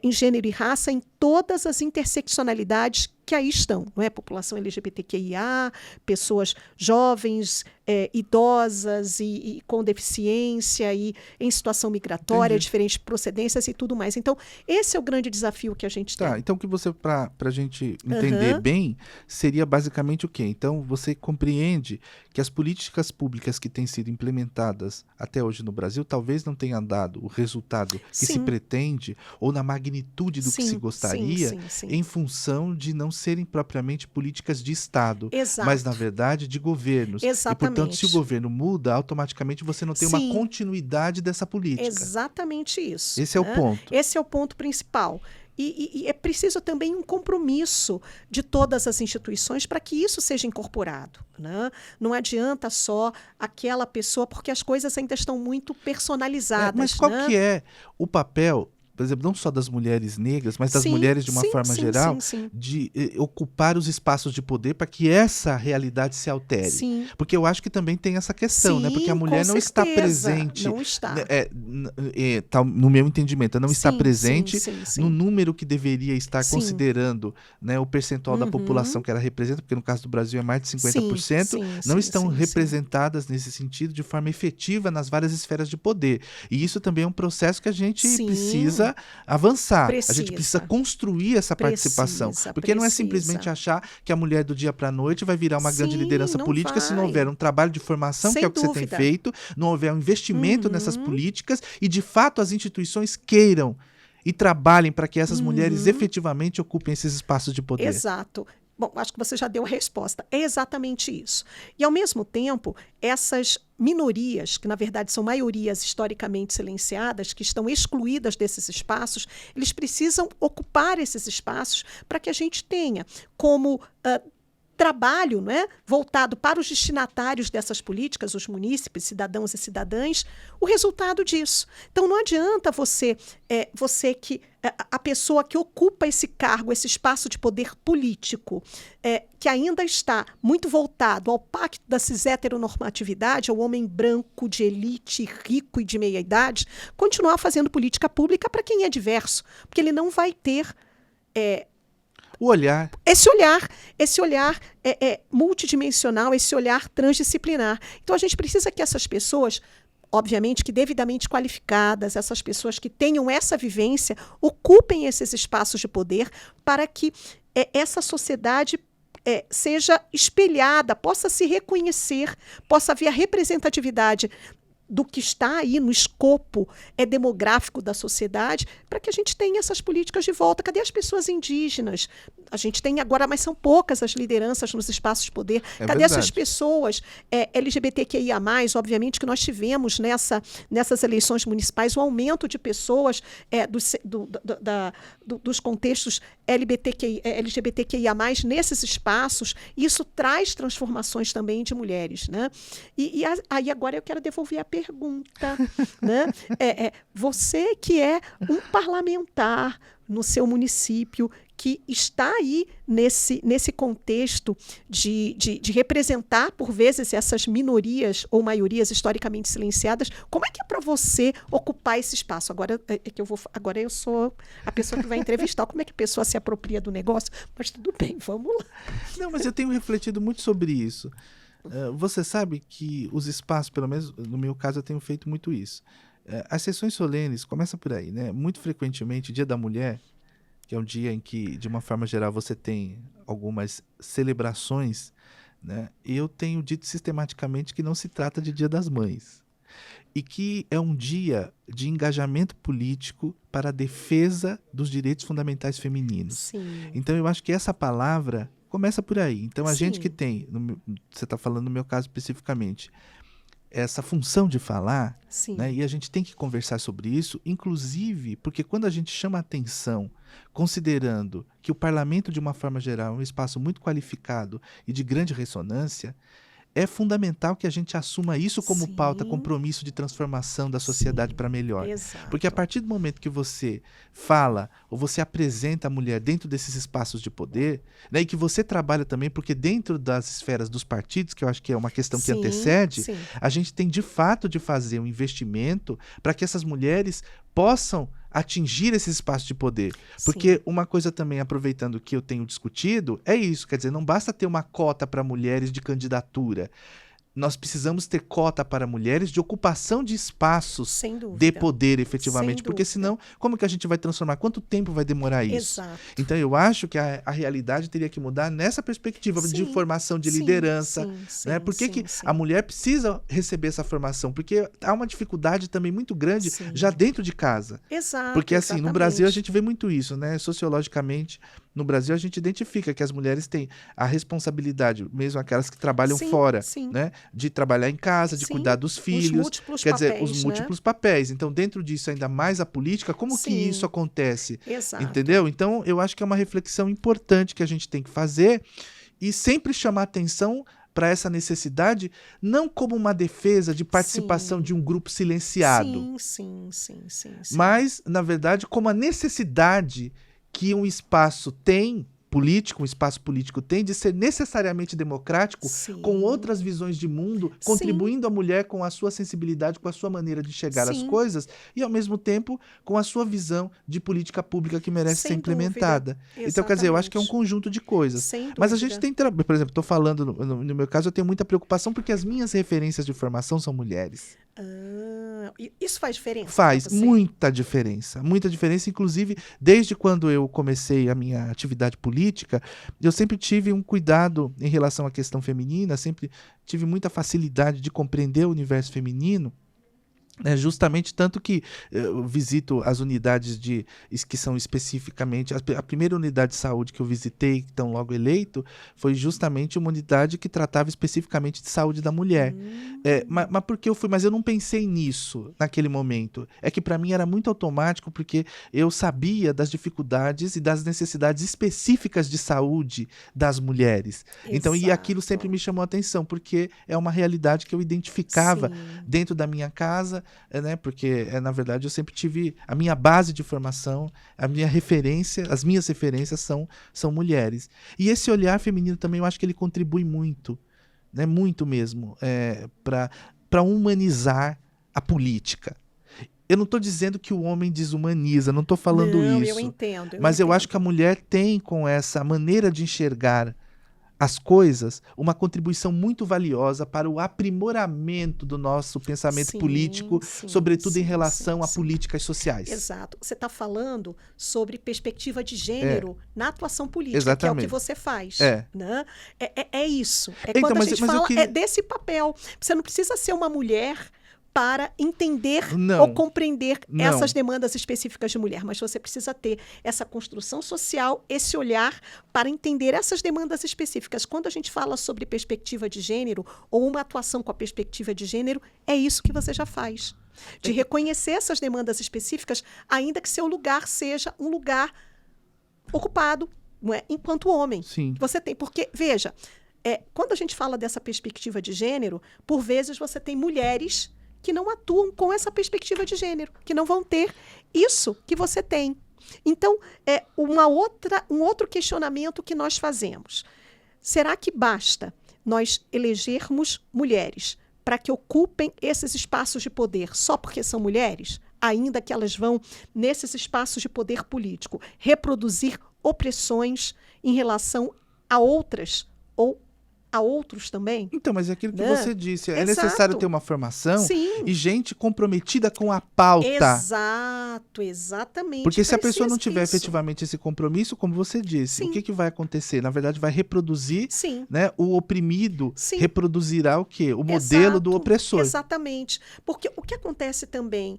Speaker 2: em gênero e raça em todas as interseccionalidades que aí estão, não é? População LGBTQIA, pessoas jovens, idosas e com deficiência e em situação migratória, diferentes procedências e tudo mais. Então, esse é o grande desafio que a gente tem.
Speaker 1: Então, que você, para a gente entender bem, seria basicamente o quê? Então, você compreende que as políticas públicas que têm sido implementadas até hoje no Brasil talvez não tenham dado o resultado que se pretende ou na magnitude do que se gostaria em função de não serem propriamente políticas de Estado, mas, na verdade, de governos.
Speaker 2: Exatamente.
Speaker 1: E, portanto, se o governo muda, automaticamente você não tem uma continuidade dessa política.
Speaker 2: Exatamente isso.
Speaker 1: Esse é o ponto.
Speaker 2: Esse é o ponto principal. E é preciso também um compromisso de todas as instituições para que isso seja incorporado, né? Não adianta só aquela pessoa, porque as coisas ainda estão muito personalizadas.
Speaker 1: Mas qual que é o papel, por exemplo, não só das mulheres negras, mas das mulheres de uma forma geral, de ocupar os espaços de poder para que essa realidade se altere? Porque eu acho que também tem essa questão, né? Porque a mulher não está presente.
Speaker 2: Não está.
Speaker 1: No meu entendimento, ela não está presente no número que deveria estar, considerando, né, o percentual da população que ela representa, porque no caso do Brasil é mais de 50%, não estão representadas nesse sentido de forma efetiva nas várias esferas de poder. E isso também é um processo que a gente precisa avançar. A gente precisa construir essa participação. Porque não é simplesmente achar que a mulher do dia para a noite vai virar uma grande liderança política se não houver um trabalho de formação, que é o que você tem feito, não houver um investimento nessas políticas e, de fato, as instituições queiram e trabalhem para que essas mulheres efetivamente ocupem esses espaços de poder.
Speaker 2: Exato. Bom, acho que você já deu a resposta. É exatamente isso. E, ao mesmo tempo, essas minorias, que na verdade são maiorias historicamente silenciadas, que estão excluídas desses espaços, eles precisam ocupar esses espaços para que a gente tenha como trabalho, né, voltado para os destinatários dessas políticas, os munícipes, cidadãos e cidadãs, o resultado disso. Então, não adianta você que a pessoa que ocupa esse cargo, esse espaço de poder político, que ainda está muito voltado ao pacto da cis-heteronormatividade, ao homem branco de elite, rico e de meia-idade, continuar fazendo política pública para quem é diverso, porque ele não vai ter
Speaker 1: o olhar.
Speaker 2: Esse olhar multidimensional, esse olhar transdisciplinar. Então, a gente precisa que essas pessoas, obviamente que devidamente qualificadas, essas pessoas que tenham essa vivência, ocupem esses espaços de poder para que essa sociedade seja espelhada, possa se reconhecer, possa haver a representatividade do que está aí no escopo demográfico da sociedade, para que a gente tenha essas políticas de volta. Cadê as pessoas indígenas? A gente tem agora, mas são poucas as lideranças nos espaços de poder. Cadê essas pessoas LGBTQIA+, obviamente que nós tivemos nessas eleições municipais o aumento de pessoas dos contextos LGBTQIA+, nesses espaços, e isso traz transformações também de mulheres, né? E aí agora eu quero devolver a pergunta, né? Você que é um parlamentar no seu município, que está aí nesse contexto de representar, por vezes, essas minorias ou maiorias historicamente silenciadas, como é que é para você ocupar esse espaço? Agora eu sou a pessoa que vai entrevistar, como é que a pessoa se apropria do negócio? Mas tudo bem, vamos lá.
Speaker 1: Não, mas eu tenho refletido muito sobre isso. Você sabe que os espaços, pelo menos no meu caso, eu tenho feito muito isso. As sessões solenes, começa por aí, né? Muito frequentemente, Dia da Mulher, que é um dia em que, de uma forma geral, você tem algumas celebrações, né? Eu tenho dito sistematicamente que não se trata de Dia das Mães. E que é um dia de engajamento político para a defesa dos direitos fundamentais femininos.
Speaker 2: Sim.
Speaker 1: Então, eu acho que essa palavra começa por aí. Então, a gente que tem, você está falando no meu caso especificamente, essa função de falar, né, e a gente tem que conversar sobre isso, inclusive porque quando a gente chama atenção, considerando que o parlamento, de uma forma geral, é um espaço muito qualificado e de grande ressonância, é fundamental que a gente assuma isso como pauta, compromisso de transformação da sociedade para melhor.
Speaker 2: Exato.
Speaker 1: Porque a partir do momento que você fala ou você apresenta a mulher dentro desses espaços de poder, né, e que você trabalha também, porque dentro das esferas dos partidos, que eu acho que é uma questão que antecede, a gente tem de fato de fazer um investimento para que essas mulheres possam atingir esse espaço de poder. Porque uma coisa também, aproveitando que eu tenho discutido, é isso, quer dizer, não basta ter uma cota para mulheres de candidatura. Nós precisamos ter cota para mulheres de ocupação de espaços de poder, efetivamente. Porque senão, como que a gente vai transformar? Quanto tempo vai demorar isso?
Speaker 2: Exato.
Speaker 1: Então, eu acho que a realidade teria que mudar nessa perspectiva de formação de liderança. Né? Por que a mulher precisa receber essa formação? Porque há uma dificuldade também muito grande já dentro de casa.
Speaker 2: Exato.
Speaker 1: Porque, assim, no Brasil a gente vê muito isso, né? Sociologicamente, no Brasil a gente identifica que as mulheres têm a responsabilidade, mesmo aquelas que trabalham fora, né? De trabalhar em casa, de cuidar dos filhos, os múltiplos papéis. Então, dentro disso, ainda mais a política, como que isso acontece?
Speaker 2: Exato.
Speaker 1: Entendeu? Então, eu acho que é uma reflexão importante que a gente tem que fazer e sempre chamar atenção para essa necessidade, não como uma defesa de participação de um grupo silenciado.
Speaker 2: Sim.
Speaker 1: Mas, na verdade, como a necessidade que um espaço tem, político, um espaço político tem, de ser necessariamente democrático, com outras visões de mundo, contribuindo a mulher com a sua sensibilidade, com a sua maneira de chegar às coisas, e ao mesmo tempo com a sua visão de política pública que merece ser implementada. Então, quer dizer, eu acho que é um conjunto de coisas. Mas a gente tem, por exemplo, estou falando, no meu caso, eu tenho muita preocupação porque as minhas referências de formação são mulheres.
Speaker 2: Isso faz diferença?
Speaker 1: Faz muita diferença, inclusive desde quando eu comecei a minha atividade política, eu sempre tive um cuidado em relação à questão feminina, sempre tive muita facilidade de compreender o universo feminino. Justamente tanto que eu visito as unidades que são especificamente... A primeira unidade de saúde que eu visitei, tão logo eleito, foi justamente uma unidade que tratava especificamente de saúde da mulher. Mas por que eu fui? Mas eu não pensei nisso naquele momento. É que para mim era muito automático, porque eu sabia das dificuldades e das necessidades específicas de saúde das mulheres. Então, e aquilo sempre me chamou a atenção, porque é uma realidade que eu identificava dentro da minha casa, né? Porque, na verdade, eu sempre tive a minha base de formação, a minha referência, as minhas referências são mulheres. E esse olhar feminino também, eu acho que ele contribui muito, né? Muito mesmo, para humanizar a política. Eu não estou dizendo que o homem desumaniza, não estou falando
Speaker 2: não,
Speaker 1: isso.
Speaker 2: Eu entendo.
Speaker 1: Mas eu acho que a mulher tem, com essa maneira de enxergar as coisas, uma contribuição muito valiosa para o aprimoramento do nosso pensamento político, sobretudo em relação a políticas sociais.
Speaker 2: Exato. Você está falando sobre perspectiva de gênero na atuação política,
Speaker 1: exatamente.
Speaker 2: Que é o que você faz.
Speaker 1: Né?
Speaker 2: É isso.
Speaker 1: Então,
Speaker 2: quando a gente fala desse papel. Você não precisa ser uma mulher para entender ou compreender essas demandas específicas de mulher, mas você precisa ter essa construção social, esse olhar para entender essas demandas específicas. Quando a gente fala sobre perspectiva de gênero ou uma atuação com a perspectiva de gênero, é isso que você já faz. De reconhecer essas demandas específicas, ainda que seu lugar seja um lugar ocupado, não é? Enquanto homem.
Speaker 1: Sim.
Speaker 2: Você tem, porque, veja, quando a gente fala dessa perspectiva de gênero, por vezes você tem mulheres que não atuam com essa perspectiva de gênero, que não vão ter isso que você tem. Então, um outro questionamento que nós fazemos. Será que basta nós elegermos mulheres para que ocupem esses espaços de poder só porque são mulheres? Ainda que elas vão, nesses espaços de poder político, reproduzir opressões em relação a outras ou a outros também.
Speaker 1: Então, mas é aquilo que você disse. É necessário ter uma formação e gente comprometida com a pauta.
Speaker 2: Exato, exatamente.
Speaker 1: Porque se a pessoa não tiver efetivamente esse compromisso, como você disse, o que vai acontecer? Na verdade, vai reproduzir, né? O oprimido reproduzirá o quê? O modelo do opressor.
Speaker 2: Exatamente. Porque o que acontece também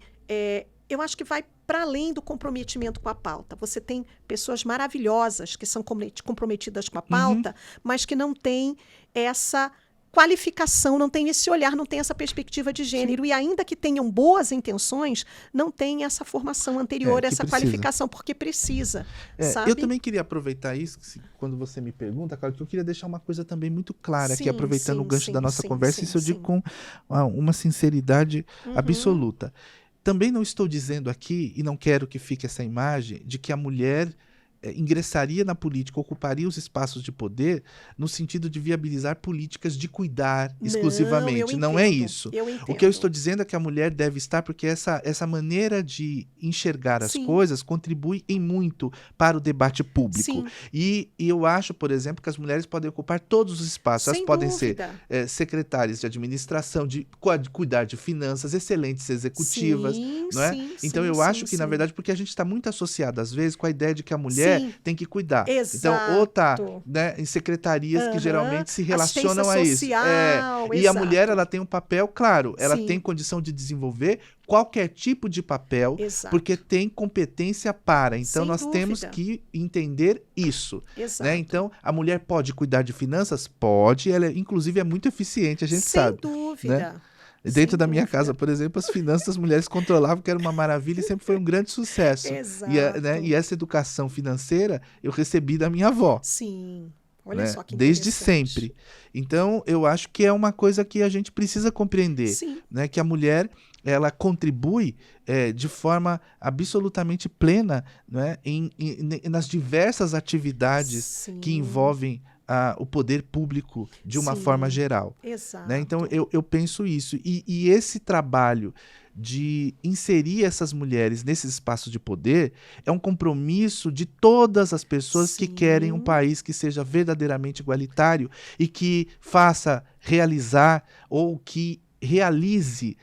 Speaker 2: eu acho que vai para além do comprometimento com a pauta. Você tem pessoas maravilhosas que são comprometidas com a pauta, mas que não têm essa qualificação, não têm esse olhar, não têm essa perspectiva de gênero. E ainda que tenham boas intenções, não têm essa formação anterior, essa qualificação, porque precisa. Sabe?
Speaker 1: Eu também queria aproveitar isso, quando você me pergunta, Cláudia, que eu queria deixar uma coisa também muito clara aqui, aproveitando o gancho da nossa conversa, isso eu digo com uma sinceridade absoluta. Também não estou dizendo aqui, e não quero que fique essa imagem, de que a mulher ingressaria na política, ocuparia os espaços de poder no sentido de viabilizar políticas de cuidar exclusivamente. Não é isso. O que eu estou dizendo é que a mulher deve estar, porque essa maneira de enxergar as coisas contribui em muito para o debate público. E eu acho, por exemplo, que as mulheres podem ocupar todos os espaços. Elas podem ser secretárias de administração, de cuidar de finanças, excelentes executivas. Não é? Então eu acho que, na verdade, porque a gente está muito associado, às vezes, com a ideia de que a mulher tem que cuidar. Então, ou tá, né, em secretarias que geralmente se relacionam a isso. E a mulher, ela tem um papel, claro, ela tem condição de desenvolver qualquer tipo de papel, porque tem competência para. Então, nós temos que entender isso. Né? Então, a mulher pode cuidar de finanças? Pode. Ela, inclusive, é muito eficiente, a gente sabe.
Speaker 2: Sem dúvida.
Speaker 1: Né? Dentro da minha casa, por exemplo, as finanças das mulheres controlavam, que era uma maravilha e sempre foi um grande sucesso. E essa educação financeira eu recebi da minha avó.
Speaker 2: Sim, olha só que
Speaker 1: desde sempre. Então, eu acho que é uma coisa que a gente precisa compreender. Né? Que a mulher, ela contribui de forma absolutamente plena, né? nas diversas atividades que envolvem o poder público de uma forma geral. Né? Então, eu penso isso. E esse trabalho de inserir essas mulheres nesses espaços de poder é um compromisso de todas as pessoas que querem um país que seja verdadeiramente igualitário e que faça realizar ou que realize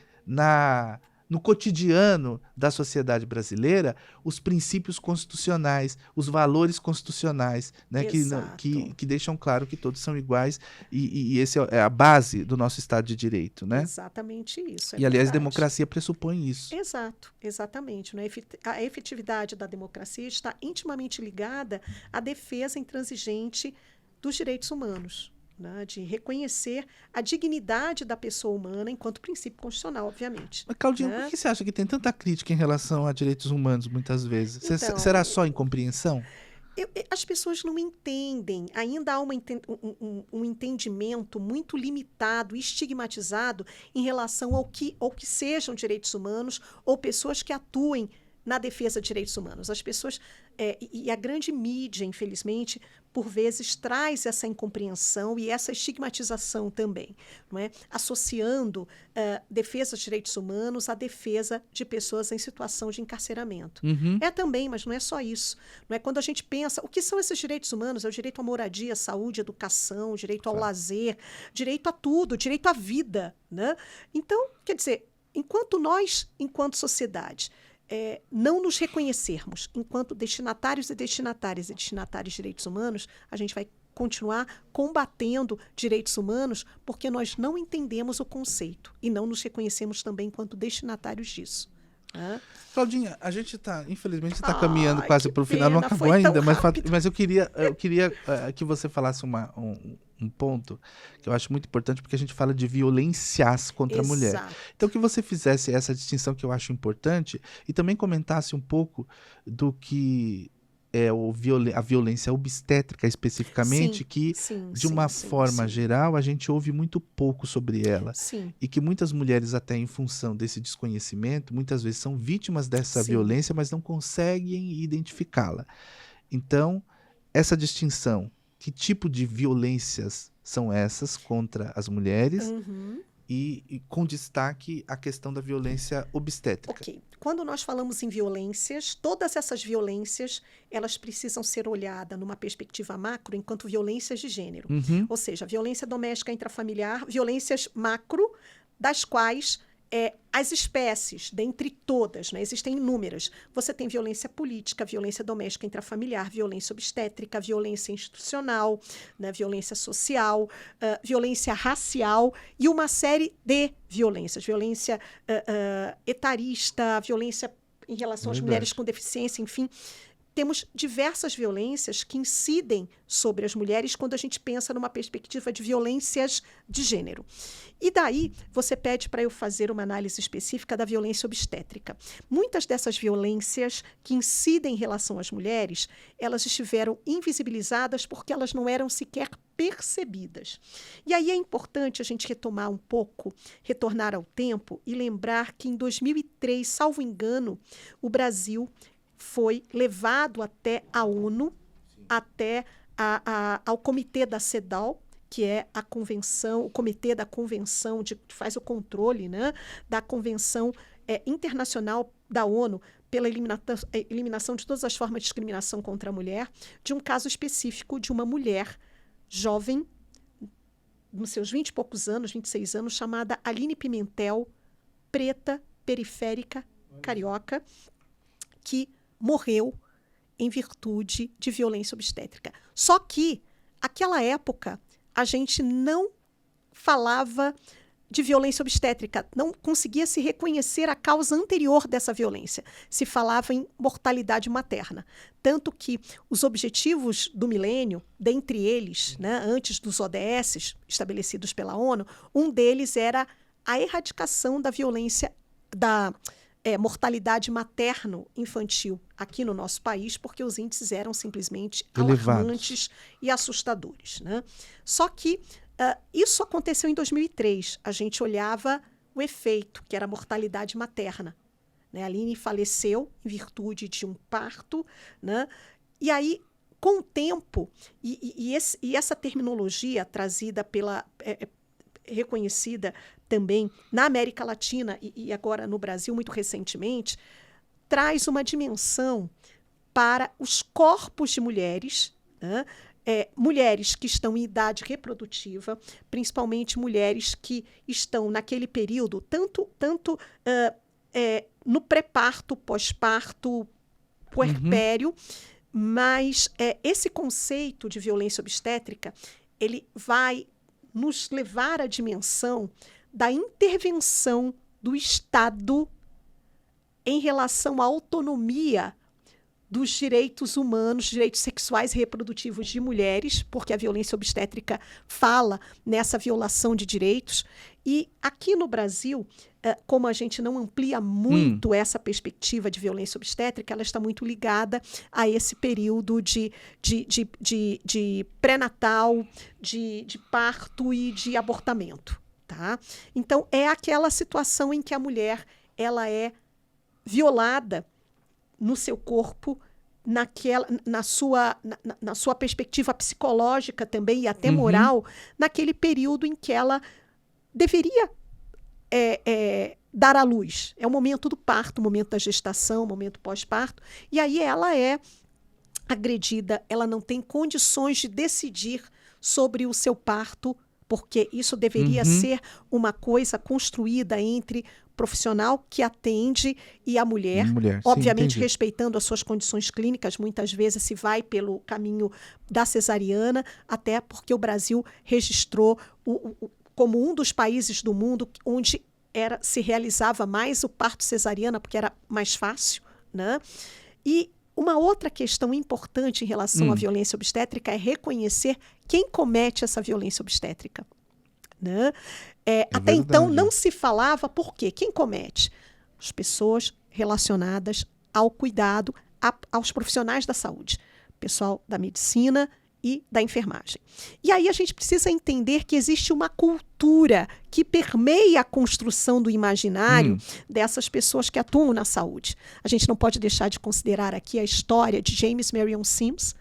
Speaker 1: no cotidiano da sociedade brasileira os princípios constitucionais, os valores constitucionais, né, que deixam claro que todos são iguais e esse é a base do nosso Estado de Direito. Né?
Speaker 2: Exatamente isso.
Speaker 1: E, aliás, a democracia pressupõe isso.
Speaker 2: Exato, exatamente. Né? A efetividade da democracia está intimamente ligada à defesa intransigente dos direitos humanos. Né, de reconhecer a dignidade da pessoa humana enquanto princípio constitucional, obviamente.
Speaker 1: Mas, Claudinha, por que você acha que tem tanta crítica em relação a direitos humanos, muitas vezes? Será só incompreensão?
Speaker 2: As pessoas não entendem. Ainda há um entendimento muito limitado, estigmatizado em relação ao que sejam direitos humanos ou pessoas que atuem na defesa de direitos humanos. As pessoas, e a grande mídia, infelizmente, por vezes traz essa incompreensão e essa estigmatização também, não é? Associando defesa de direitos humanos à defesa de pessoas em situação de encarceramento.
Speaker 1: Uhum.
Speaker 2: É também, mas não é só isso. Não é? Quando a gente pensa, o que são esses direitos humanos? É o direito à moradia, saúde, educação, direito ao lazer, direito a tudo, direito à vida, né? Então, quer dizer, enquanto nós, enquanto sociedade, não nos reconhecermos enquanto destinatários e destinatárias de direitos humanos, a gente vai continuar combatendo direitos humanos porque nós não entendemos o conceito e não nos reconhecemos também enquanto destinatários disso.
Speaker 1: Claudinha, a gente infelizmente está caminhando quase para o final, não acabou ainda, mas eu queria que você falasse um ponto que eu acho muito importante, porque a gente fala de violências contra a mulher. Então, que você fizesse essa distinção que eu acho importante e também comentasse um pouco do que é a violência obstétrica especificamente, de uma forma geral a gente ouve muito pouco sobre ela. E que muitas mulheres, até em função desse desconhecimento, muitas vezes são vítimas dessa violência, mas não conseguem identificá-la. Então, essa distinção, que tipo de violências são essas contra as mulheres?
Speaker 2: Uhum.
Speaker 1: E com destaque a questão da violência obstétrica.
Speaker 2: Ok. Quando nós falamos em violências, todas essas violências, elas precisam ser olhadas numa perspectiva macro enquanto violências de gênero.
Speaker 1: Uhum.
Speaker 2: Ou seja, violência doméstica intrafamiliar, violências macro, das quais as espécies, dentre todas, né, existem inúmeras. Você tem violência política, violência doméstica intrafamiliar, violência obstétrica, violência institucional, né, violência social, violência racial e uma série de violências. Violência etarista, violência em relação às mulheres com deficiência, enfim. Temos diversas violências que incidem sobre as mulheres quando a gente pensa numa perspectiva de violências de gênero. E daí, você pede para eu fazer uma análise específica da violência obstétrica. Muitas dessas violências que incidem em relação às mulheres, elas estiveram invisibilizadas porque elas não eram sequer percebidas. E aí é importante a gente retomar um pouco, retornar ao tempo e lembrar que em 2003, salvo engano, o Brasil foi levado até a ONU, até ao Comitê da CEDAW, que é a convenção, o Comitê da Convenção, que faz o controle, né, da Convenção Internacional da ONU pela eliminação de todas as formas de discriminação contra a mulher, de um caso específico de uma mulher jovem, nos seus 20 e poucos anos, 26 anos, chamada Aline Pimentel, preta, periférica, carioca, que morreu em virtude de violência obstétrica. Só que, naquela época, a gente não falava de violência obstétrica, não conseguia se reconhecer a causa anterior dessa violência. Se falava em mortalidade materna. Tanto que os objetivos do milênio, dentre eles, né, antes dos ODS estabelecidos pela ONU, um deles era a erradicação da violência, da mortalidade materno-infantil aqui no nosso país, porque os índices eram simplesmente alarmantes e assustadores, né? Só que isso aconteceu em 2003. A gente olhava o efeito, que era a mortalidade materna, né? A Aline faleceu em virtude de um parto, né? E aí, com o tempo, e essa terminologia trazida reconhecida também na América Latina e agora no Brasil, muito recentemente, traz uma dimensão para os corpos de mulheres, né? Mulheres que estão em idade reprodutiva, principalmente mulheres que estão naquele período, tanto no pré-parto, pós-parto, puerpério, mas esse conceito de violência obstétrica, ele vai nos levar à dimensão da intervenção do Estado em relação à autonomia dos direitos humanos, direitos sexuais e reprodutivos de mulheres, porque a violência obstétrica fala nessa violação de direitos. E aqui no Brasil, como a gente não amplia muito essa perspectiva de violência obstétrica, ela está muito ligada a esse período de pré-natal, de parto e de abortamento. Tá? Então, é aquela situação em que a mulher ela é violada no seu corpo, na sua perspectiva psicológica também e até moral, naquele período em que ela deveria dar à luz. É o momento do parto, o momento da gestação, o momento pós-parto. E aí ela é agredida, ela não tem condições de decidir sobre o seu parto, porque isso deveria ser uma coisa construída entre o profissional que atende e a mulher, obviamente sim, respeitando as suas condições clínicas. Muitas vezes se vai pelo caminho da cesariana, até porque o Brasil registrou como um dos países do mundo onde se realizava mais o parto cesariana, porque era mais fácil, né? E uma outra questão importante em relação à violência obstétrica é reconhecer quem comete essa violência obstétrica. Né? Até então não se falava por quê? Quem comete? As pessoas relacionadas ao cuidado, aos profissionais da saúde, pessoal da medicina e da enfermagem. E aí a gente precisa entender que existe uma cultura que permeia a construção do imaginário dessas pessoas que atuam na saúde. A gente não pode deixar de considerar aqui a história de James Marion Sims,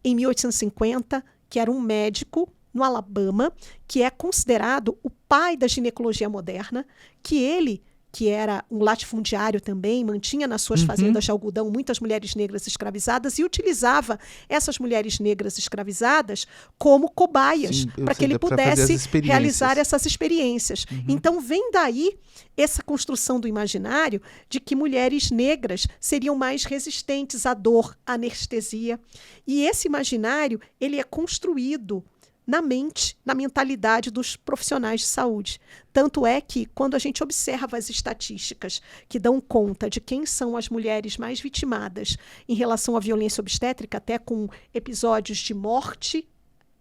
Speaker 2: em 1850, que era um médico no Alabama, que é considerado o pai da ginecologia moderna, que era um latifundiário também, mantinha nas suas fazendas de algodão muitas mulheres negras escravizadas e utilizava essas mulheres negras escravizadas como cobaias para que ele pudesse realizar essas experiências. Então, vem daí essa construção do imaginário de que mulheres negras seriam mais resistentes à dor, à anestesia. E esse imaginário ele é construído na mente, na mentalidade dos profissionais de saúde. Tanto é que, quando a gente observa as estatísticas que dão conta de quem são as mulheres mais vitimadas em relação à violência obstétrica, até com episódios de morte,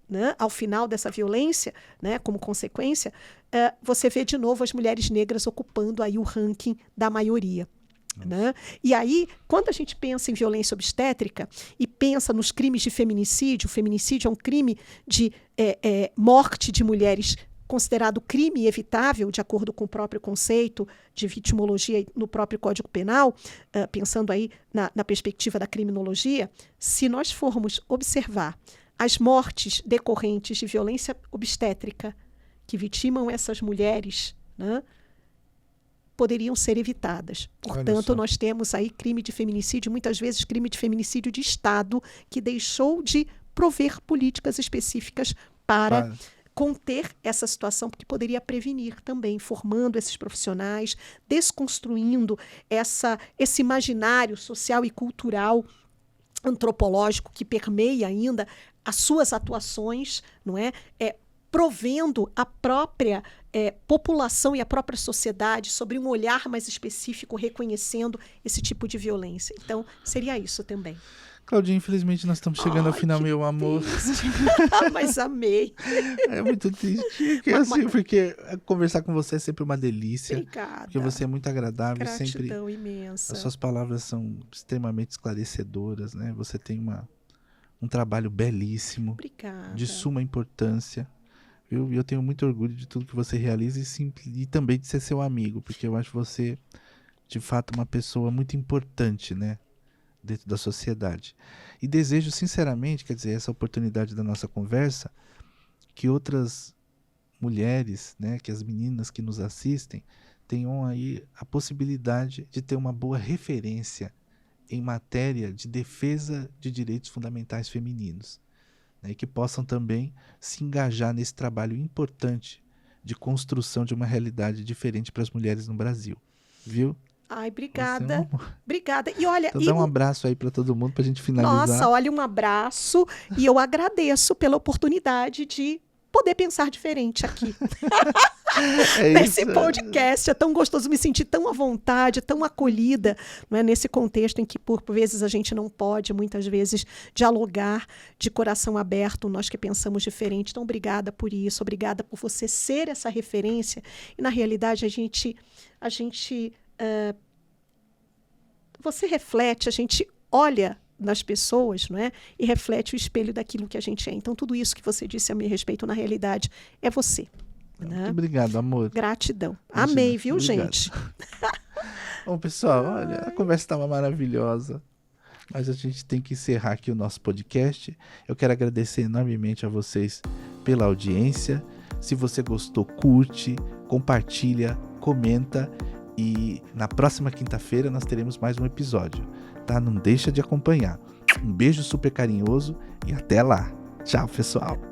Speaker 2: né, ao final dessa violência, né, como consequência, você vê de novo as mulheres negras ocupando aí o ranking da maioria. Né? E aí, quando a gente pensa em violência obstétrica e pensa nos crimes de feminicídio, o feminicídio é um crime de morte de mulheres considerado crime evitável, de acordo com o próprio conceito de vitimologia no próprio Código Penal, pensando aí na perspectiva da criminologia. Se nós formos observar as mortes decorrentes de violência obstétrica que vitimam essas mulheres, né, poderiam ser evitadas. Portanto, nós temos aí crime de feminicídio, muitas vezes crime de feminicídio de Estado, que deixou de prover políticas específicas para conter essa situação, porque poderia prevenir também, formando esses profissionais, desconstruindo esse imaginário social e cultural antropológico que permeia ainda as suas atuações, não é? Provendo a própria população e a própria sociedade sobre um olhar mais específico, reconhecendo esse tipo de violência. Então, seria isso também.
Speaker 1: Claudinha, infelizmente nós estamos chegando ao final, meu amor.
Speaker 2: Mas amei.
Speaker 1: É muito triste, porque conversar com você é sempre uma delícia.
Speaker 2: Obrigada.
Speaker 1: Porque você é muito agradável.
Speaker 2: Gratidão imensa.
Speaker 1: As suas palavras são extremamente esclarecedoras, né? Você tem um trabalho belíssimo.
Speaker 2: Obrigada.
Speaker 1: De suma importância. Eu tenho muito orgulho de tudo que você realiza e também de ser seu amigo, porque eu acho você, de fato, uma pessoa muito importante, né, dentro da sociedade. E desejo, sinceramente, quer dizer, essa oportunidade da nossa conversa, que outras mulheres, né, que as meninas que nos assistem, tenham aí a possibilidade de ter uma boa referência em matéria de defesa de direitos fundamentais femininos. E que possam também se engajar nesse trabalho importante de construção de uma realidade diferente para as mulheres no Brasil. Viu?
Speaker 2: Ai, obrigada. Obrigada. E olha,
Speaker 1: então dá um abraço aí para todo mundo para a gente finalizar.
Speaker 2: Nossa, olha, um abraço. E eu agradeço pela oportunidade de poder pensar diferente aqui.
Speaker 1: Nesse
Speaker 2: podcast. É tão gostoso, me sentir tão à vontade, tão acolhida, não é? Nesse contexto em que, por vezes, a gente não pode, muitas vezes, dialogar de coração aberto, nós que pensamos diferente. Então, obrigada por isso, obrigada por você ser essa referência. E, na realidade, você reflete, a gente olha nas pessoas, não é? E reflete o espelho daquilo que a gente é. Então, tudo isso que você disse a meu respeito, na realidade, é você. Né?
Speaker 1: Muito obrigado, amor.
Speaker 2: Gratidão. Imagina. Amei, viu, obrigado. Gente?
Speaker 1: Bom, pessoal, olha, a conversa estava maravilhosa, mas a gente tem que encerrar aqui o nosso podcast. Eu quero agradecer enormemente a vocês pela audiência. Se você gostou, curte, compartilha, comenta. E na próxima quinta-feira nós teremos mais um episódio, tá? Não deixa de acompanhar. Um beijo super carinhoso e até lá. Tchau, pessoal.